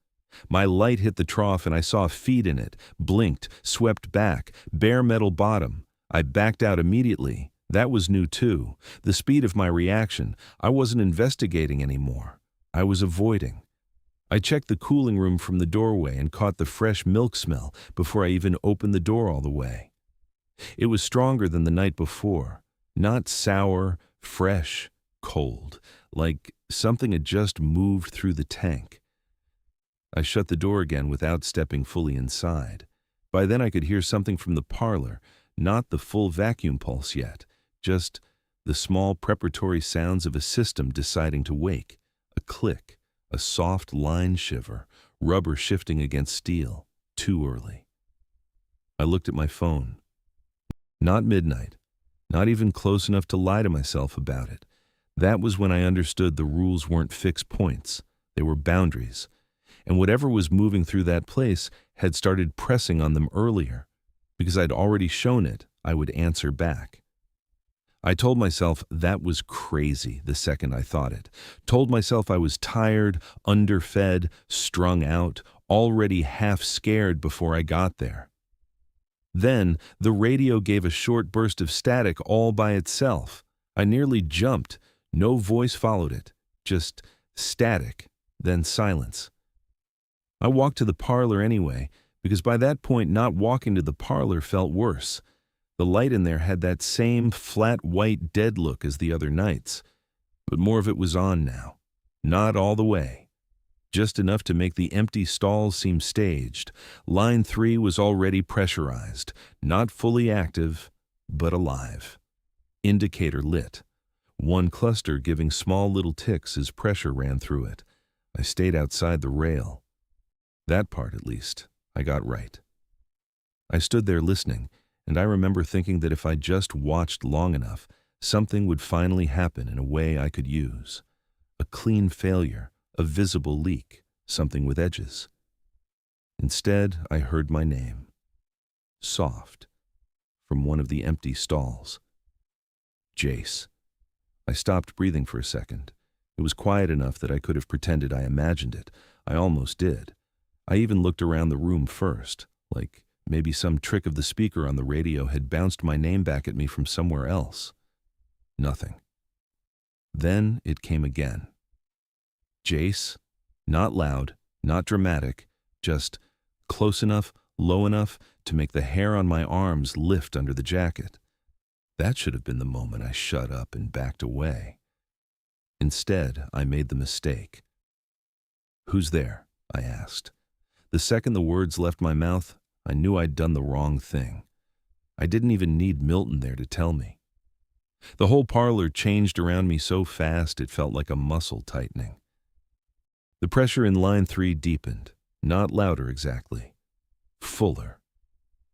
My light hit the trough and I saw a feed in it, blinked, swept back, bare metal bottom. I backed out immediately. That was new too. The speed of my reaction. I wasn't investigating anymore. I was avoiding. I checked the cooling room from the doorway and caught the fresh milk smell before I even opened the door all the way. It was stronger than the night before. Not sour, fresh, cold, like something had just moved through the tank. I shut the door again without stepping fully inside. By then I could hear something from the parlor, not the full vacuum pulse yet, just the small preparatory sounds of a system deciding to wake, a click. A soft line shiver, rubber shifting against steel, too early. I looked at my phone. Not midnight, not even close enough to lie to myself about it. That was when I understood the rules weren't fixed points, they were boundaries. And whatever was moving through that place had started pressing on them earlier. Because I'd already shown it, I would answer back. I told myself that was crazy the second I thought it. Told myself I was tired, underfed, strung out, already half scared before I got there. Then the radio gave a short burst of static all by itself. I nearly jumped. No voice followed it. Just static, then silence. I walked to the parlor anyway, because by that point not walking to the parlor felt worse. The light in there had that same flat white dead look as the other nights, but more of it was on now. Not all the way. Just enough to make the empty stalls seem staged. Line 3 was already pressurized, not fully active, but alive. Indicator lit. one cluster giving small little ticks as pressure ran through it. I stayed outside the rail. That part, at least, I got right. I stood there listening, and I remember thinking that if I just watched long enough, something would finally happen in a way I could use. A clean failure, a visible leak, something with edges. Instead, I heard my name. Soft. From one of the empty stalls. Jace. I stopped breathing for a second. It was quiet enough that I could have pretended I imagined it. I almost did. I even looked around the room first, like maybe some trick of the speaker on the radio had bounced my name back at me from somewhere else. Nothing. Then it came again. Jace. Not loud, not dramatic, just close enough, low enough to make the hair on my arms lift under the jacket. That should have been the moment I shut up and backed away. Instead, I made the mistake. "Who's there?" I asked. The second the words left my mouth, I knew I'd done the wrong thing. I didn't even need Milton there to tell me. The whole parlor changed around me so fast it felt like a muscle tightening. The pressure in line 3 deepened, not louder exactly, fuller.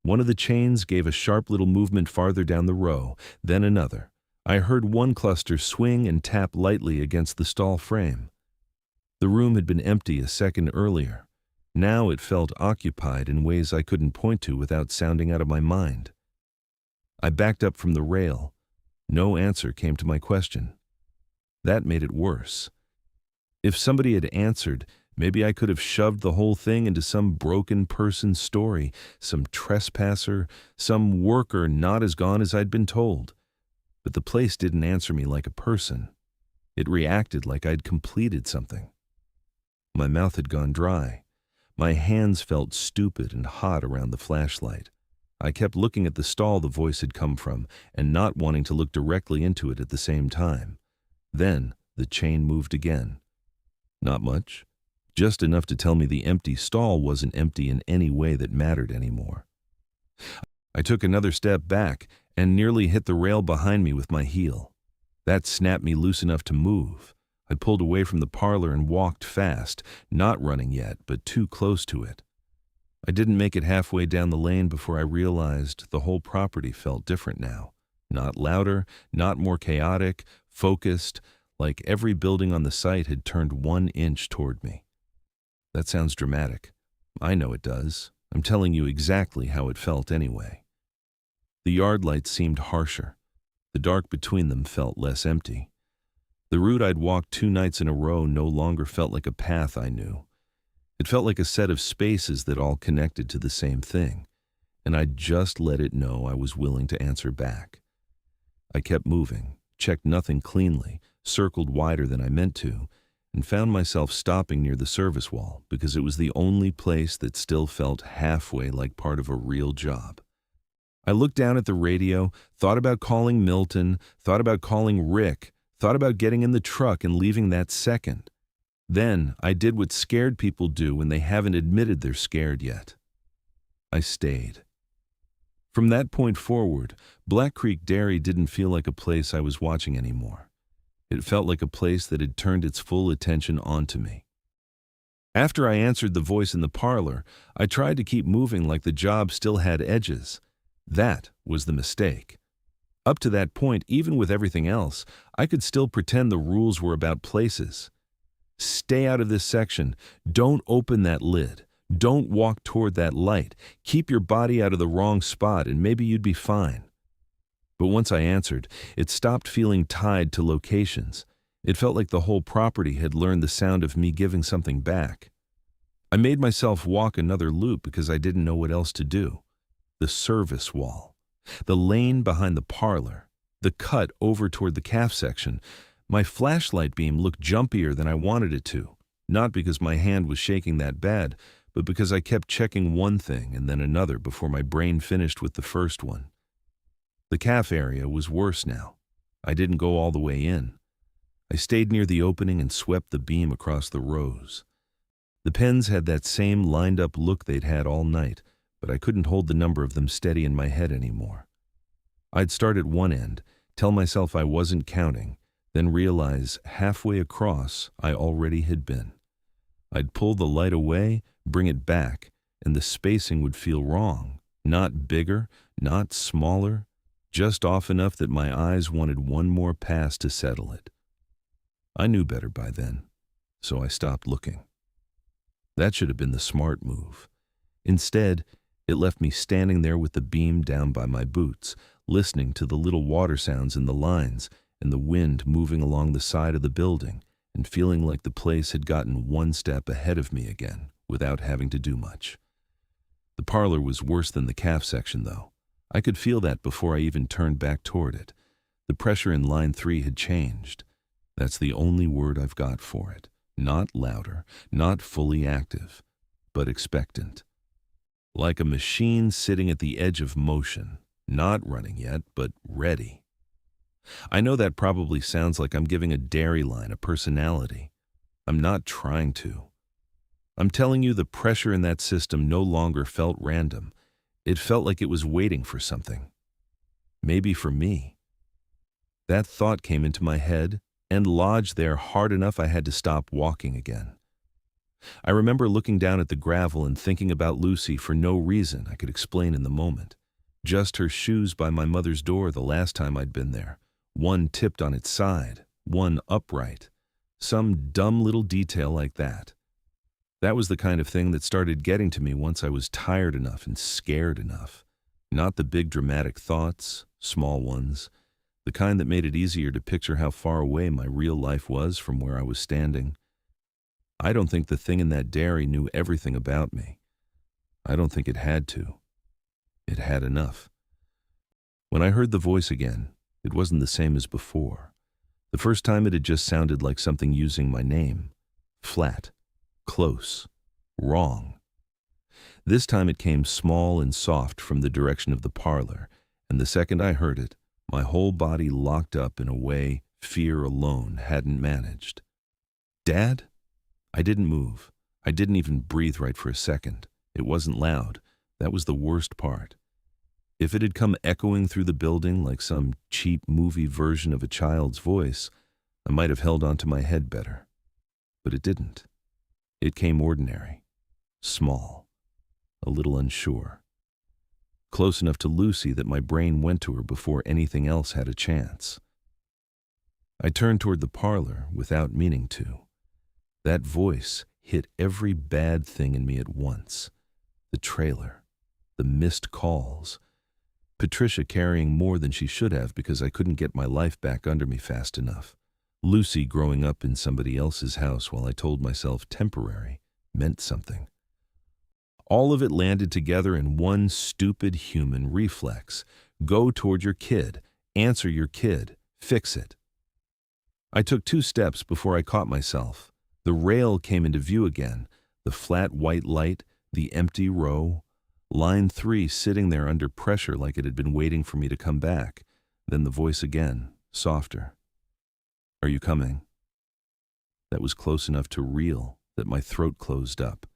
One of the chains gave a sharp little movement farther down the row, then another. I heard one cluster swing and tap lightly against the stall frame. The room had been empty a second earlier. Now it felt occupied in ways I couldn't point to without sounding out of my mind. I backed up from the rail. No answer came to my question. That made it worse. If somebody had answered, maybe I could have shoved the whole thing into some broken person's story, some trespasser, some worker not as gone as I'd been told. But the place didn't answer me like a person. It reacted like I'd completed something. My mouth had gone dry. My hands felt stupid and hot around the flashlight. I kept looking at the stall the voice had come from and not wanting to look directly into it at the same time. Then the chain moved again. Not much. Just enough to tell me the empty stall wasn't empty in any way that mattered anymore. I took another step back and nearly hit the rail behind me with my heel. That snapped me loose enough to move. I pulled away from the parlor and walked fast, not running yet, but too close to it. I didn't make it halfway down the lane before I realized the whole property felt different now. Not louder, not more chaotic, focused, like every building on the site had turned 1 inch toward me. That sounds dramatic. I know it does. I'm telling you exactly how it felt anyway. The yard lights seemed harsher. The dark between them felt less empty. The route I'd walked 2 nights in a row no longer felt like a path I knew. It felt like a set of spaces that all connected to the same thing, and I'd just let it know I was willing to answer back. I kept moving, checked nothing cleanly, circled wider than I meant to, and found myself stopping near the service wall because it was the only place that still felt halfway like part of a real job. I looked down at the radio, thought about calling Milton, thought about calling Rick, thought about getting in the truck and leaving that second. Then I did what scared people do when they haven't admitted they're scared yet. I stayed. From that point forward, Black Creek Dairy didn't feel like a place I was watching anymore. It felt like a place that had turned its full attention onto me. After I answered the voice in the parlor, I tried to keep moving like the job still had edges. That was the mistake. Up to that point, even with everything else, I could still pretend the rules were about places. Stay out of this section. Don't open that lid. Don't walk toward that light. Keep your body out of the wrong spot and maybe you'd be fine. But once I answered, it stopped feeling tied to locations. It felt like the whole property had learned the sound of me giving something back. I made myself walk another loop because I didn't know what else to do. The service wall. The lane behind the parlor. The cut over toward the calf section. My flashlight beam looked jumpier than I wanted it to. Not because my hand was shaking that bad, but because I kept checking one thing and then another before my brain finished with the first one. The calf area was worse now. I didn't go all the way in. I stayed near the opening and swept the beam across the rows. The pens had that same lined-up look they'd had all night, but I couldn't hold the number of them steady in my head anymore. I'd start at one end, tell myself I wasn't counting, then realize halfway across I already had been. I'd pull the light away, bring it back, and the spacing would feel wrong. Not bigger, not smaller, just off enough that my eyes wanted one more pass to settle it. I knew better by then, so I stopped looking. That should have been the smart move. Instead, it left me standing there with the beam down by my boots, listening to the little water sounds in the lines and the wind moving along the side of the building, and feeling like the place had gotten one step ahead of me again without having to do much. The parlor was worse than the calf section, though. I could feel that before I even turned back toward it. The pressure in line 3 had changed. That's the only word I've got for it. Not louder, not fully active, but expectant. Like a machine sitting at the edge of motion, not running yet, but ready. I know that probably sounds like I'm giving a dairy line a personality. I'm not trying to. I'm telling you the pressure in that system no longer felt random. It felt like it was waiting for something. Maybe for me. That thought came into my head and lodged there hard enough I had to stop walking again. I remember looking down at the gravel and thinking about Lucy for no reason I could explain in the moment. Just her shoes by my mother's door the last time I'd been there. One tipped on its side, one upright. Some dumb little detail like that. That was the kind of thing that started getting to me once I was tired enough and scared enough. Not the big dramatic thoughts, small ones, the kind that made it easier to picture how far away my real life was from where I was standing. I don't think the thing in that dairy knew everything about me. I don't think it had to. It had enough. When I heard the voice again, it wasn't the same as before. The first time it had just sounded like something using my name. Flat. Close. Wrong. This time it came small and soft from the direction of the parlor, and the second I heard it, my whole body locked up in a way fear alone hadn't managed. Dad? I didn't move. I didn't even breathe right for a second. It wasn't loud. That was the worst part. If it had come echoing through the building like some cheap movie version of a child's voice, I might have held onto my head better. But it didn't. It came ordinary, small, a little unsure. Close enough to Lucy that my brain went to her before anything else had a chance. I turned toward the parlor without meaning to. That voice hit every bad thing in me at once. The trailer, the missed calls, Patricia carrying more than she should have because I couldn't get my life back under me fast enough. Lucy growing up in somebody else's house while I told myself temporary meant something. All of it landed together in one stupid human reflex. Go toward your kid, answer your kid, fix it. I took 2 steps before I caught myself. The rail came into view again, the flat white light, the empty row. Line 3 sitting there under pressure like it had been waiting for me to come back. Then the voice again, softer. Are you coming? That was close enough to real that my throat closed up.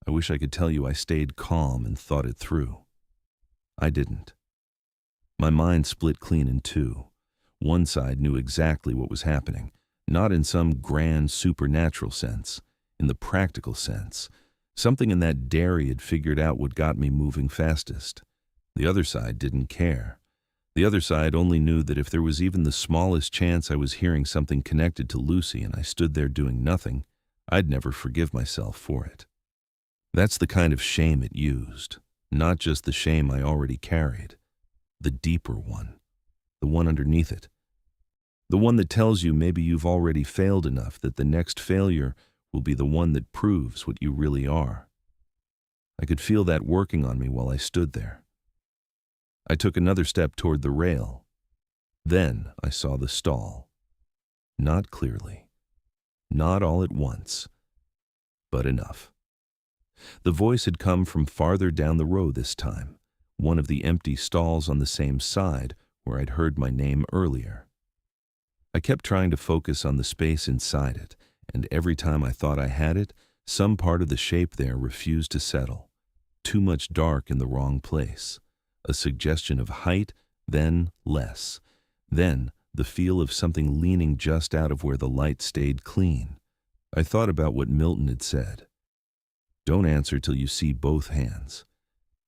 I wish I could tell you I stayed calm and thought it through. I didn't. My mind split clean in 2. One side knew exactly what was happening, not in some grand supernatural sense, in the practical sense. Something in that dairy had figured out what got me moving fastest. The other side didn't care. The other side only knew that if there was even the smallest chance I was hearing something connected to Lucy and I stood there doing nothing, I'd never forgive myself for it. That's the kind of shame it used, not just the shame I already carried, the deeper one, the one underneath it, the one that tells you maybe you've already failed enough that the next failure will be the one that proves what you really are. I could feel that working on me while I stood there. I took another step toward the rail. Then I saw the stall. Not clearly, not all at once, but enough. The voice had come from farther down the row this time, one of the empty stalls on the same side where I'd heard my name earlier. I kept trying to focus on the space inside it, and every time I thought I had it, some part of the shape there refused to settle. Too much dark in the wrong place. A suggestion of height, then less. Then the feel of something leaning just out of where the light stayed clean. I thought about what Milton had said. Don't answer till you see both hands.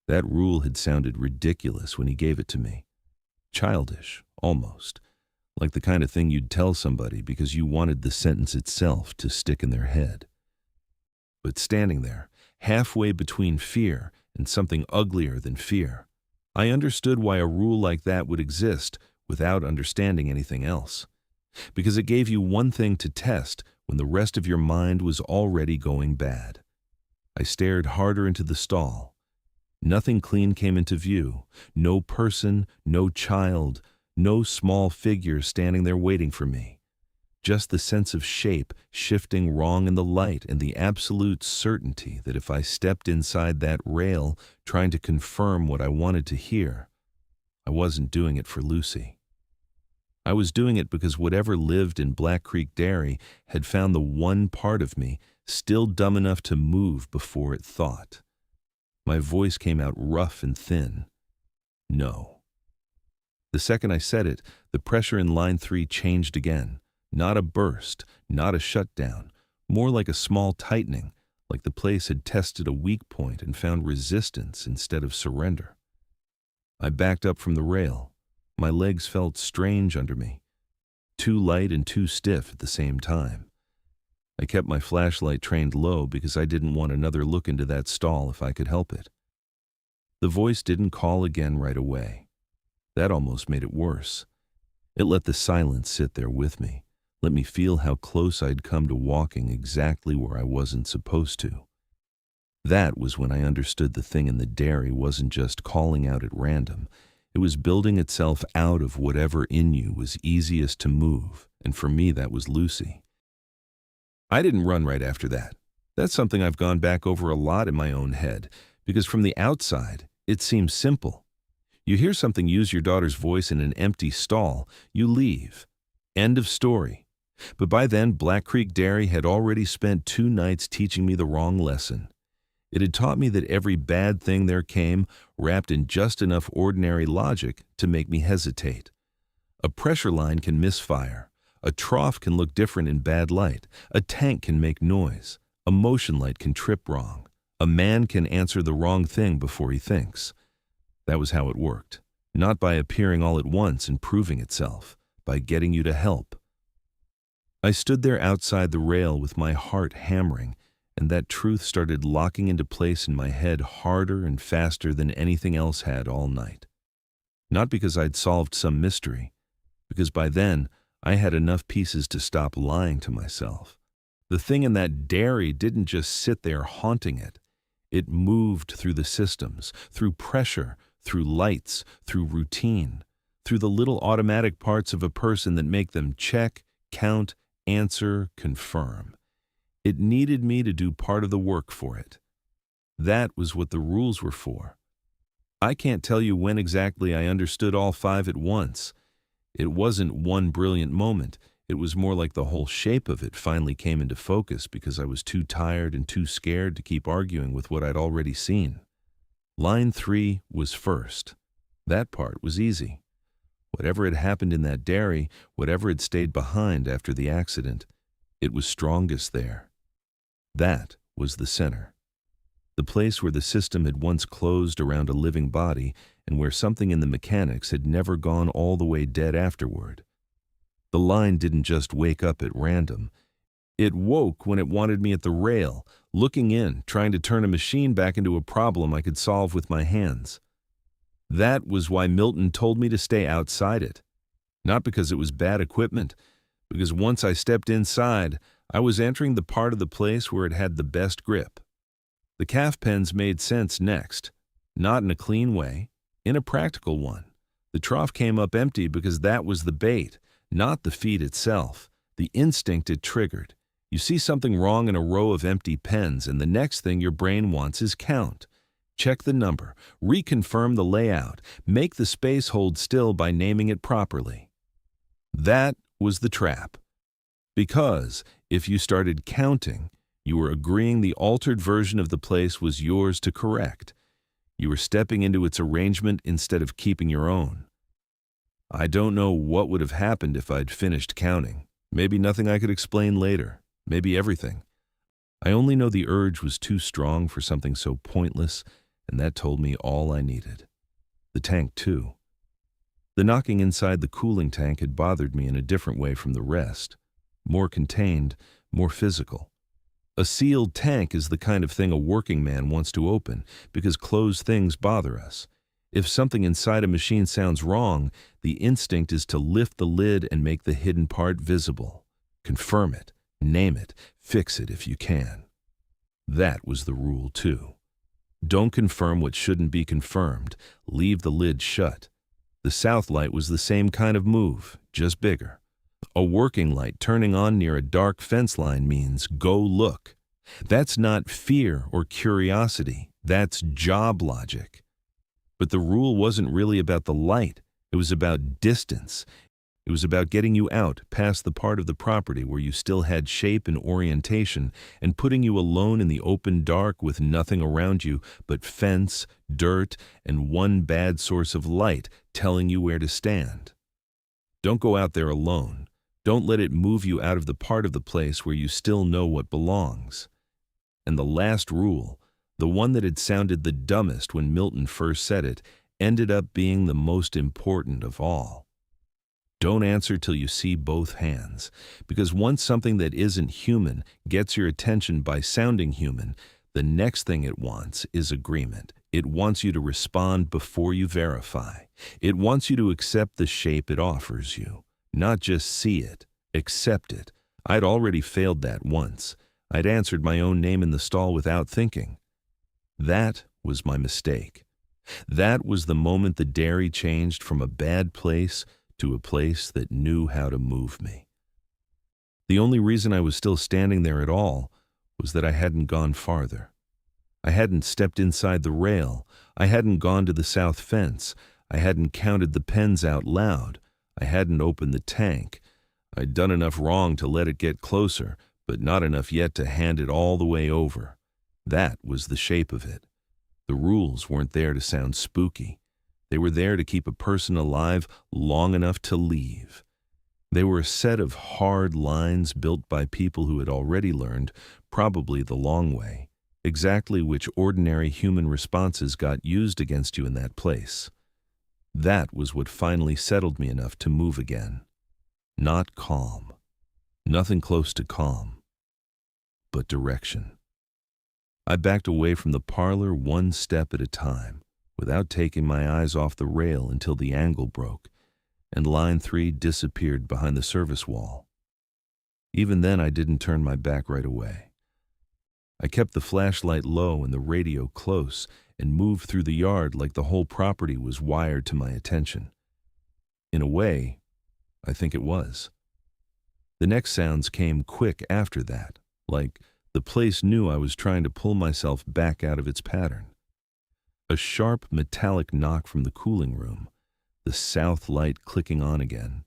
That rule had sounded ridiculous when he gave it to me. Childish, almost. Like the kind of thing you'd tell somebody because you wanted the sentence itself to stick in their head. But standing there, halfway between fear and something uglier than fear, I understood why a rule like that would exist without understanding anything else. Because it gave you one thing to test when the rest of your mind was already going bad. I stared harder into the stall. Nothing clean came into view. No person, no child, no small figure standing there waiting for me. Just the sense of shape shifting wrong in the light and the absolute certainty that if I stepped inside that rail trying to confirm what I wanted to hear, I wasn't doing it for Lucy. I was doing it because whatever lived in Black Creek Dairy had found the one part of me still dumb enough to move before it thought. My voice came out rough and thin. No. The second I said it, the pressure in line 3 changed again. Not a burst, not a shutdown, more like a small tightening, like the place had tested a weak point and found resistance instead of surrender. I backed up from the rail. My legs felt strange under me, too light and too stiff at the same time. I kept my flashlight trained low because I didn't want another look into that stall if I could help it. The voice didn't call again right away. That almost made it worse. It let the silence sit there with me, let me feel how close I'd come to walking exactly where I wasn't supposed to. That was when I understood the thing in the dairy wasn't just calling out at random. It was building itself out of whatever in you was easiest to move, and for me that was Lucy. I didn't run right after that. That's something I've gone back over a lot in my own head, because from the outside, it seems simple. You hear something use your daughter's voice in an empty stall, you leave. End of story. But by then, Black Creek Dairy had already spent 2 nights teaching me the wrong lesson. It had taught me that every bad thing there came wrapped in just enough ordinary logic to make me hesitate. A pressure line can misfire. A trough can look different in bad light. A tank can make noise. A motion light can trip wrong. A man can answer the wrong thing before he thinks. That was how it worked. Not by appearing all at once and proving itself, by getting you to help. I stood there outside the rail with my heart hammering, and that truth started locking into place in my head harder and faster than anything else had all night. Not because I'd solved some mystery, because by then I had enough pieces to stop lying to myself. The thing in that dairy didn't just sit there haunting it. It moved through the systems, through pressure, through lights, through routine, through the little automatic parts of a person that make them check, count, answer, confirm. It needed me to do part of the work for it. That was what the rules were for. I can't tell you when exactly I understood all 5 at once. It wasn't one brilliant moment. It was more like the whole shape of it finally came into focus because I was too tired and too scared to keep arguing with what I'd already seen. Line 3 was first. That part was easy. Whatever had happened in that dairy, whatever had stayed behind after the accident, it was strongest there. That was the center. The place where the system had once closed around a living body and where something in the mechanics had never gone all the way dead afterward. The line didn't just wake up at random. It woke when it wanted me at the rail, looking in, trying to turn a machine back into a problem I could solve with my hands. That was why Milton told me to stay outside it. Not because it was bad equipment, because once I stepped inside, I was entering the part of the place where it had the best grip. The calf pens made sense next, not in a clean way, in a practical one. The trough came up empty because that was the bait, not the feed itself, the instinct it triggered. You see something wrong in a row of empty pens, and the next thing your brain wants is count. Check the number, reconfirm the layout, make the space hold still by naming it properly. That was the trap. Because if you started counting, you were agreeing the altered version of the place was yours to correct. You were stepping into its arrangement instead of keeping your own. I don't know what would have happened if I'd finished counting. Maybe nothing I could explain later. Maybe everything. I only know the urge was too strong for something so pointless, and that told me all I needed. The tank, too. The knocking inside the cooling tank had bothered me in a different way from the rest. More contained, more physical. A sealed tank is the kind of thing a working man wants to open, because closed things bother us. If something inside a machine sounds wrong, the instinct is to lift the lid and make the hidden part visible. Confirm it, name it, fix it if you can. That was the rule, too. Don't confirm what shouldn't be confirmed. Leave the lid shut. The south light was the same kind of move, just bigger. A working light turning on near a dark fence line means go look. That's not fear or curiosity. That's job logic. But the rule wasn't really about the light. It was about distance. It was about getting you out past the part of the property where you still had shape and orientation and putting you alone in the open dark with nothing around you but fence, dirt, and one bad source of light telling you where to stand. Don't go out there alone. Don't let it move you out of the part of the place where you still know what belongs. And the last rule, the one that had sounded the dumbest when Milton first said it, ended up being the most important of all. Don't answer till you see both hands, because once something that isn't human gets your attention by sounding human, the next thing it wants is agreement. It wants you to respond before you verify. It wants you to accept the shape it offers you, not just see it, accept it. I'd already failed that once. I'd answered my own name in the stall without thinking. That was my mistake. That was the moment the dairy changed from a bad place to a place that knew how to move me. The only reason I was still standing there at all was that I hadn't gone farther. I hadn't stepped inside the rail. I hadn't gone to the south fence. I hadn't counted the pens out loud. I hadn't opened the tank. I'd done enough wrong to let it get closer, but not enough yet to hand it all the way over. That was the shape of it. The rules weren't there to sound spooky. They were there to keep a person alive long enough to leave. They were a set of hard lines built by people who had already learned, probably the long way, exactly which ordinary human responses got used against you in that place. That was what finally settled me enough to move again. Not calm. Nothing close to calm. But direction. I backed away from the parlor one step at a time, without taking my eyes off the rail until the angle broke, and line 3 disappeared behind the service wall. Even then, I didn't turn my back right away. I kept the flashlight low and the radio close and moved through the yard like the whole property was wired to my attention. In a way, I think it was. The next sounds came quick after that, like the place knew I was trying to pull myself back out of its pattern. A sharp metallic knock from the cooling room, the south light clicking on again.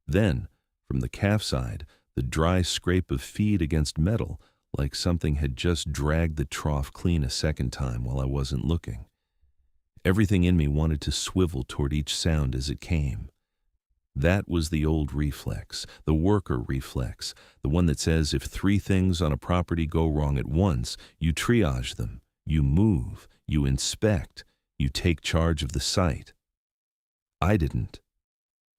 Then, from the calf side, the dry scrape of feed against metal, like something had just dragged the trough clean a second time while I wasn't looking. Everything in me wanted to swivel toward each sound as it came. That was the old reflex, the worker reflex, the one that says if 3 things on a property go wrong at once, you triage them, you move, you inspect, you take charge of the site. I didn't.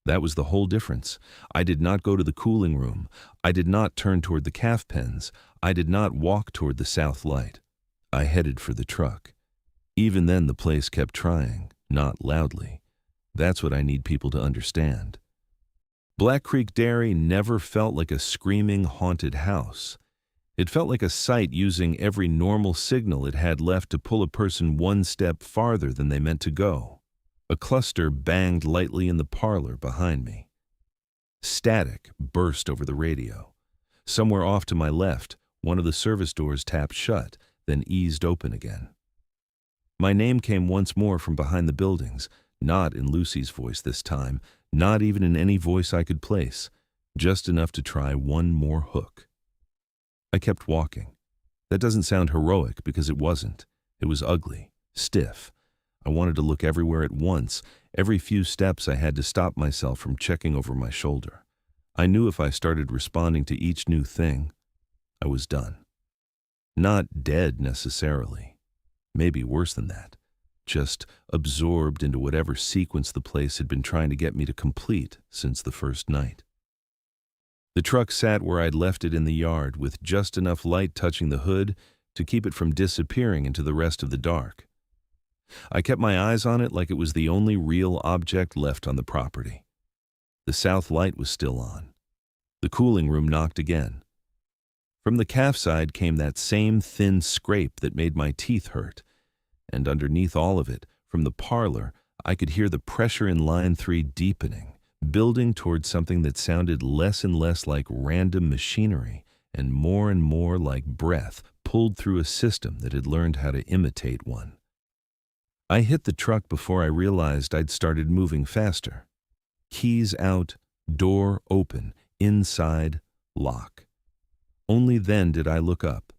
That was the whole difference. I did not go to the cooling room. I did not turn toward the calf pens. I did not walk toward the south light. I headed for the truck. Even then, the place kept trying, not loudly. That's what I need people to understand. Black Creek Dairy never felt like a screaming, haunted house. It felt like a site using every normal signal it had left to pull a person one step farther than they meant to go. A cluster banged lightly in the parlor behind me. Static burst over the radio. Somewhere off to my left, one of the service doors tapped shut, then eased open again. My name came once more from behind the buildings, not in Lucy's voice this time, not even in any voice I could place, just enough to try one more hook. I kept walking. That doesn't sound heroic because it wasn't. It was ugly, stiff. I wanted to look everywhere at once, Every few steps I had to stop myself from checking over my shoulder. I knew if I started responding to each new thing, I was done. Not dead necessarily. Maybe worse than that. Just absorbed into whatever sequence the place had been trying to get me to complete since the first night. The truck sat where I'd left it in the yard, with just enough light touching the hood to keep it from disappearing into the rest of the dark. I kept my eyes on it like it was the only real object left on the property. The south light was still on. The cooling room knocked again. From the calf side came that same thin scrape that made my teeth hurt, and underneath all of it, from the parlor, I could hear the pressure in line 3 deepening, building towards something that sounded less and less like random machinery and more like breath pulled through a system that had learned how to imitate one. I hit the truck before I realized I'd started moving faster. Keys out, door open, inside, lock. Only then did I look up.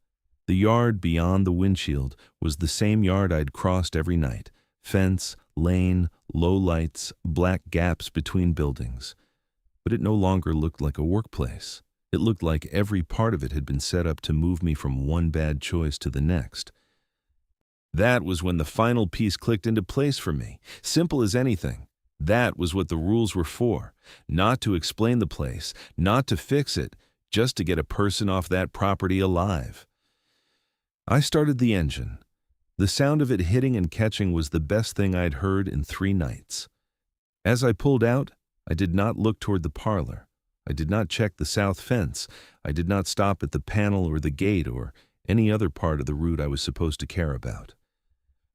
The yard beyond the windshield was the same yard I'd crossed every night. Fence, lane, low lights, black gaps between buildings. But it no longer looked like a workplace. It looked like every part of it had been set up to move me from one bad choice to the next. That was when the final piece clicked into place for me. Simple as anything. That was what the rules were for. Not to explain the place, not to fix it, just to get a person off that property alive. I started the engine. The sound of it hitting and catching was the best thing I'd heard in 3 nights. As I pulled out, I did not look toward the parlor. I did not check the south fence. I did not stop at the panel or the gate or any other part of the route I was supposed to care about.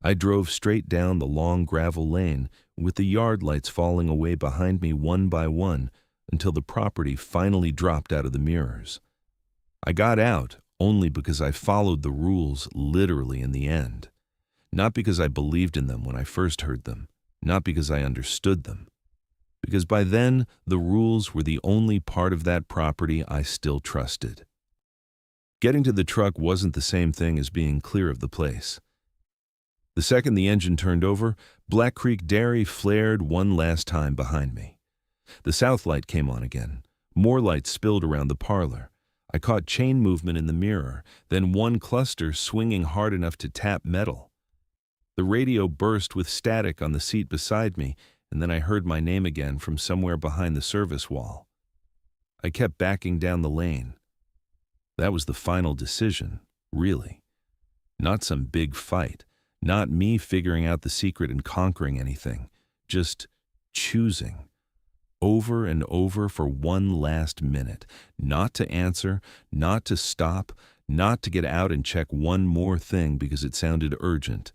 I drove straight down the long gravel lane with the yard lights falling away behind me one by one until the property finally dropped out of the mirrors. I got out only because I followed the rules literally in the end. Not because I believed in them when I first heard them, not because I understood them. Because by then, the rules were the only part of that property I still trusted. Getting to the truck wasn't the same thing as being clear of the place. The second the engine turned over, Black Creek Dairy flared one last time behind me. The south light came on again. More light spilled around the parlor. I caught chain movement in the mirror, then one cluster swinging hard enough to tap metal. The radio burst with static on the seat beside me, and then I heard my name again from somewhere behind the service wall. I kept backing down the lane. That was the final decision, really. Not some big fight. Not me figuring out the secret and conquering anything. Just choosing. Over and over for one last minute. Not to answer, not to stop, not to get out and check one more thing because it sounded urgent.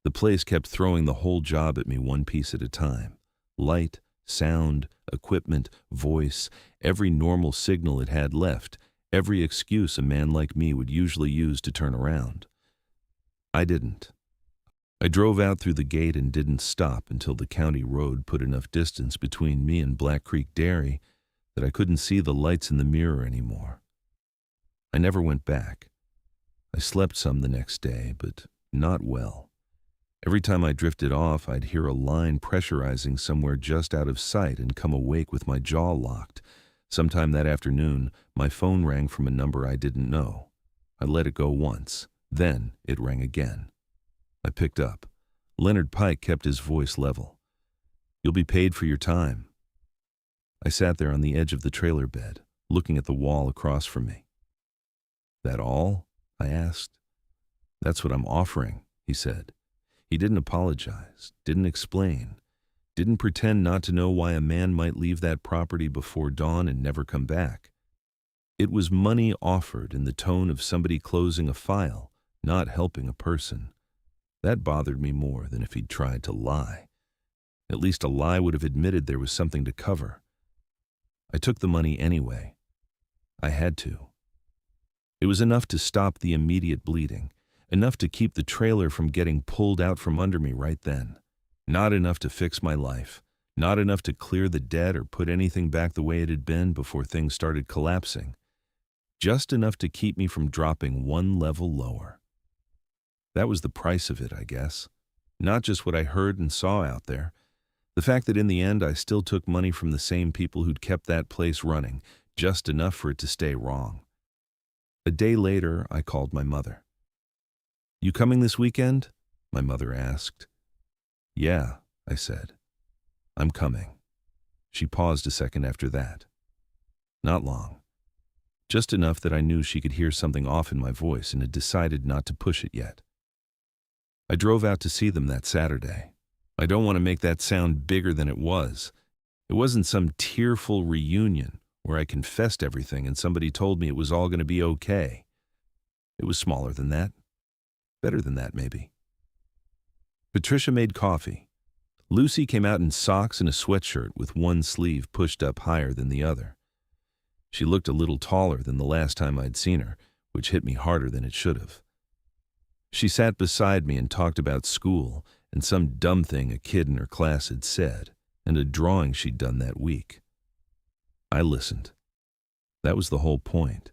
The place kept throwing the whole job at me one piece at a time. Light, sound, equipment, voice, every normal signal it had left, every excuse a man like me would usually use to turn around. I didn't. I drove out through the gate and didn't stop until the county road put enough distance between me and Black Creek Dairy that I couldn't see the lights in the mirror anymore. I never went back. I slept some the next day, but not well. Every time I drifted off, I'd hear a line pressurizing somewhere just out of sight and come awake with my jaw locked. Sometime that afternoon, my phone rang from a number I didn't know. I let it go once. Then it rang again. I picked up. Leonard Pike kept his voice level. "You'll be paid for your time." I sat there on the edge of the trailer bed, looking at the wall across from me. "That all?" I asked. "That's what I'm offering," he said. He didn't apologize, didn't explain, didn't pretend not to know why a man might leave that property before dawn and never come back. It was money offered in the tone of somebody closing a file, not helping a person. That bothered me more than if he'd tried to lie. At least a lie would have admitted there was something to cover. I took the money anyway. I had to. It was enough to stop the immediate bleeding, enough to keep the trailer from getting pulled out from under me right then. Not enough to fix my life, not enough to clear the debt or put anything back the way it had been before things started collapsing. Just enough to keep me from dropping one level lower. That was the price of it, I guess. Not just what I heard and saw out there. The fact that in the end I still took money from the same people who'd kept that place running, just enough for it to stay wrong. A day later, I called my mother. "You coming this weekend?" my mother asked. "Yeah," I said. "I'm coming." She paused a second after that. Not long. Just enough that I knew she could hear something off in my voice and had decided not to push it yet. I drove out to see them that Saturday. I don't want to make that sound bigger than it was. It wasn't some tearful reunion where I confessed everything and somebody told me it was all going to be okay. It was smaller than that. Better than that, maybe. Patricia made coffee. Lucy came out in socks and a sweatshirt with one sleeve pushed up higher than the other. She looked a little taller than the last time I'd seen her, which hit me harder than it should have. She sat beside me and talked about school and some dumb thing a kid in her class had said, and a drawing she'd done that week. I listened. That was the whole point.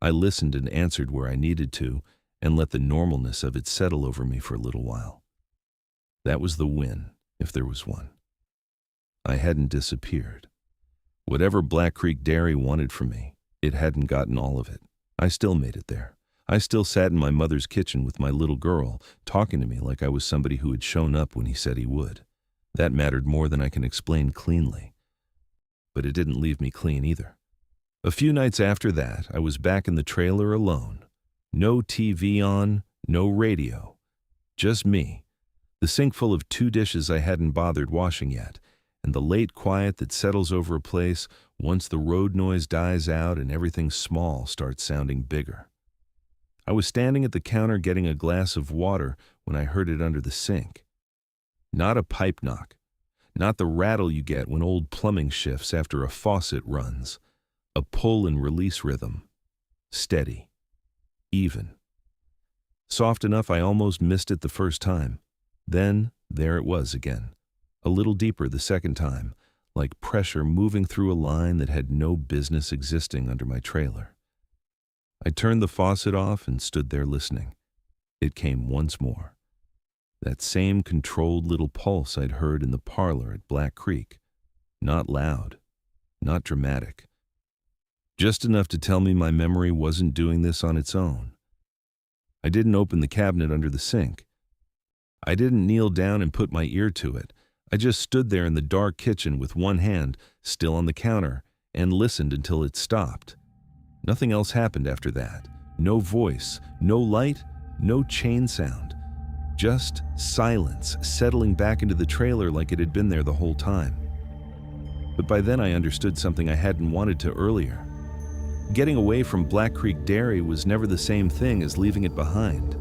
I listened and answered where I needed to, and let the normalness of it settle over me for a little while. That was the win, if there was one. I hadn't disappeared. Whatever Black Creek Dairy wanted from me, it hadn't gotten all of it. I still made it there. I still sat in my mother's kitchen with my little girl, talking to me like I was somebody who had shown up when he said he would. That mattered more than I can explain cleanly. But it didn't leave me clean either. A few nights after that, I was back in the trailer alone. No TV on, no radio. Just me. The sink full of 2 dishes I hadn't bothered washing yet, and the late quiet that settles over a place once the road noise dies out and everything small starts sounding bigger. I was standing at the counter getting a glass of water when I heard it under the sink. Not a pipe knock. Not the rattle you get when old plumbing shifts after a faucet runs. A pull and release rhythm. Steady. Even. Soft enough I almost missed it the first time. Then, there it was again. A little deeper the second time, like pressure moving through a line that had no business existing under my trailer. I turned the faucet off and stood there listening. It came once more. That same controlled little pulse I'd heard in the parlor at Black Creek. Not loud, not dramatic. Just enough to tell me my memory wasn't doing this on its own. I didn't open the cabinet under the sink. I didn't kneel down and put my ear to it. I just stood there in the dark kitchen with one hand still on the counter and listened until it stopped. Nothing else happened after that. No voice, no light, no chain sound. Just silence settling back into the trailer like it had been there the whole time. But by then I understood something I hadn't wanted to earlier. Getting away from Black Creek Dairy was never the same thing as leaving it behind.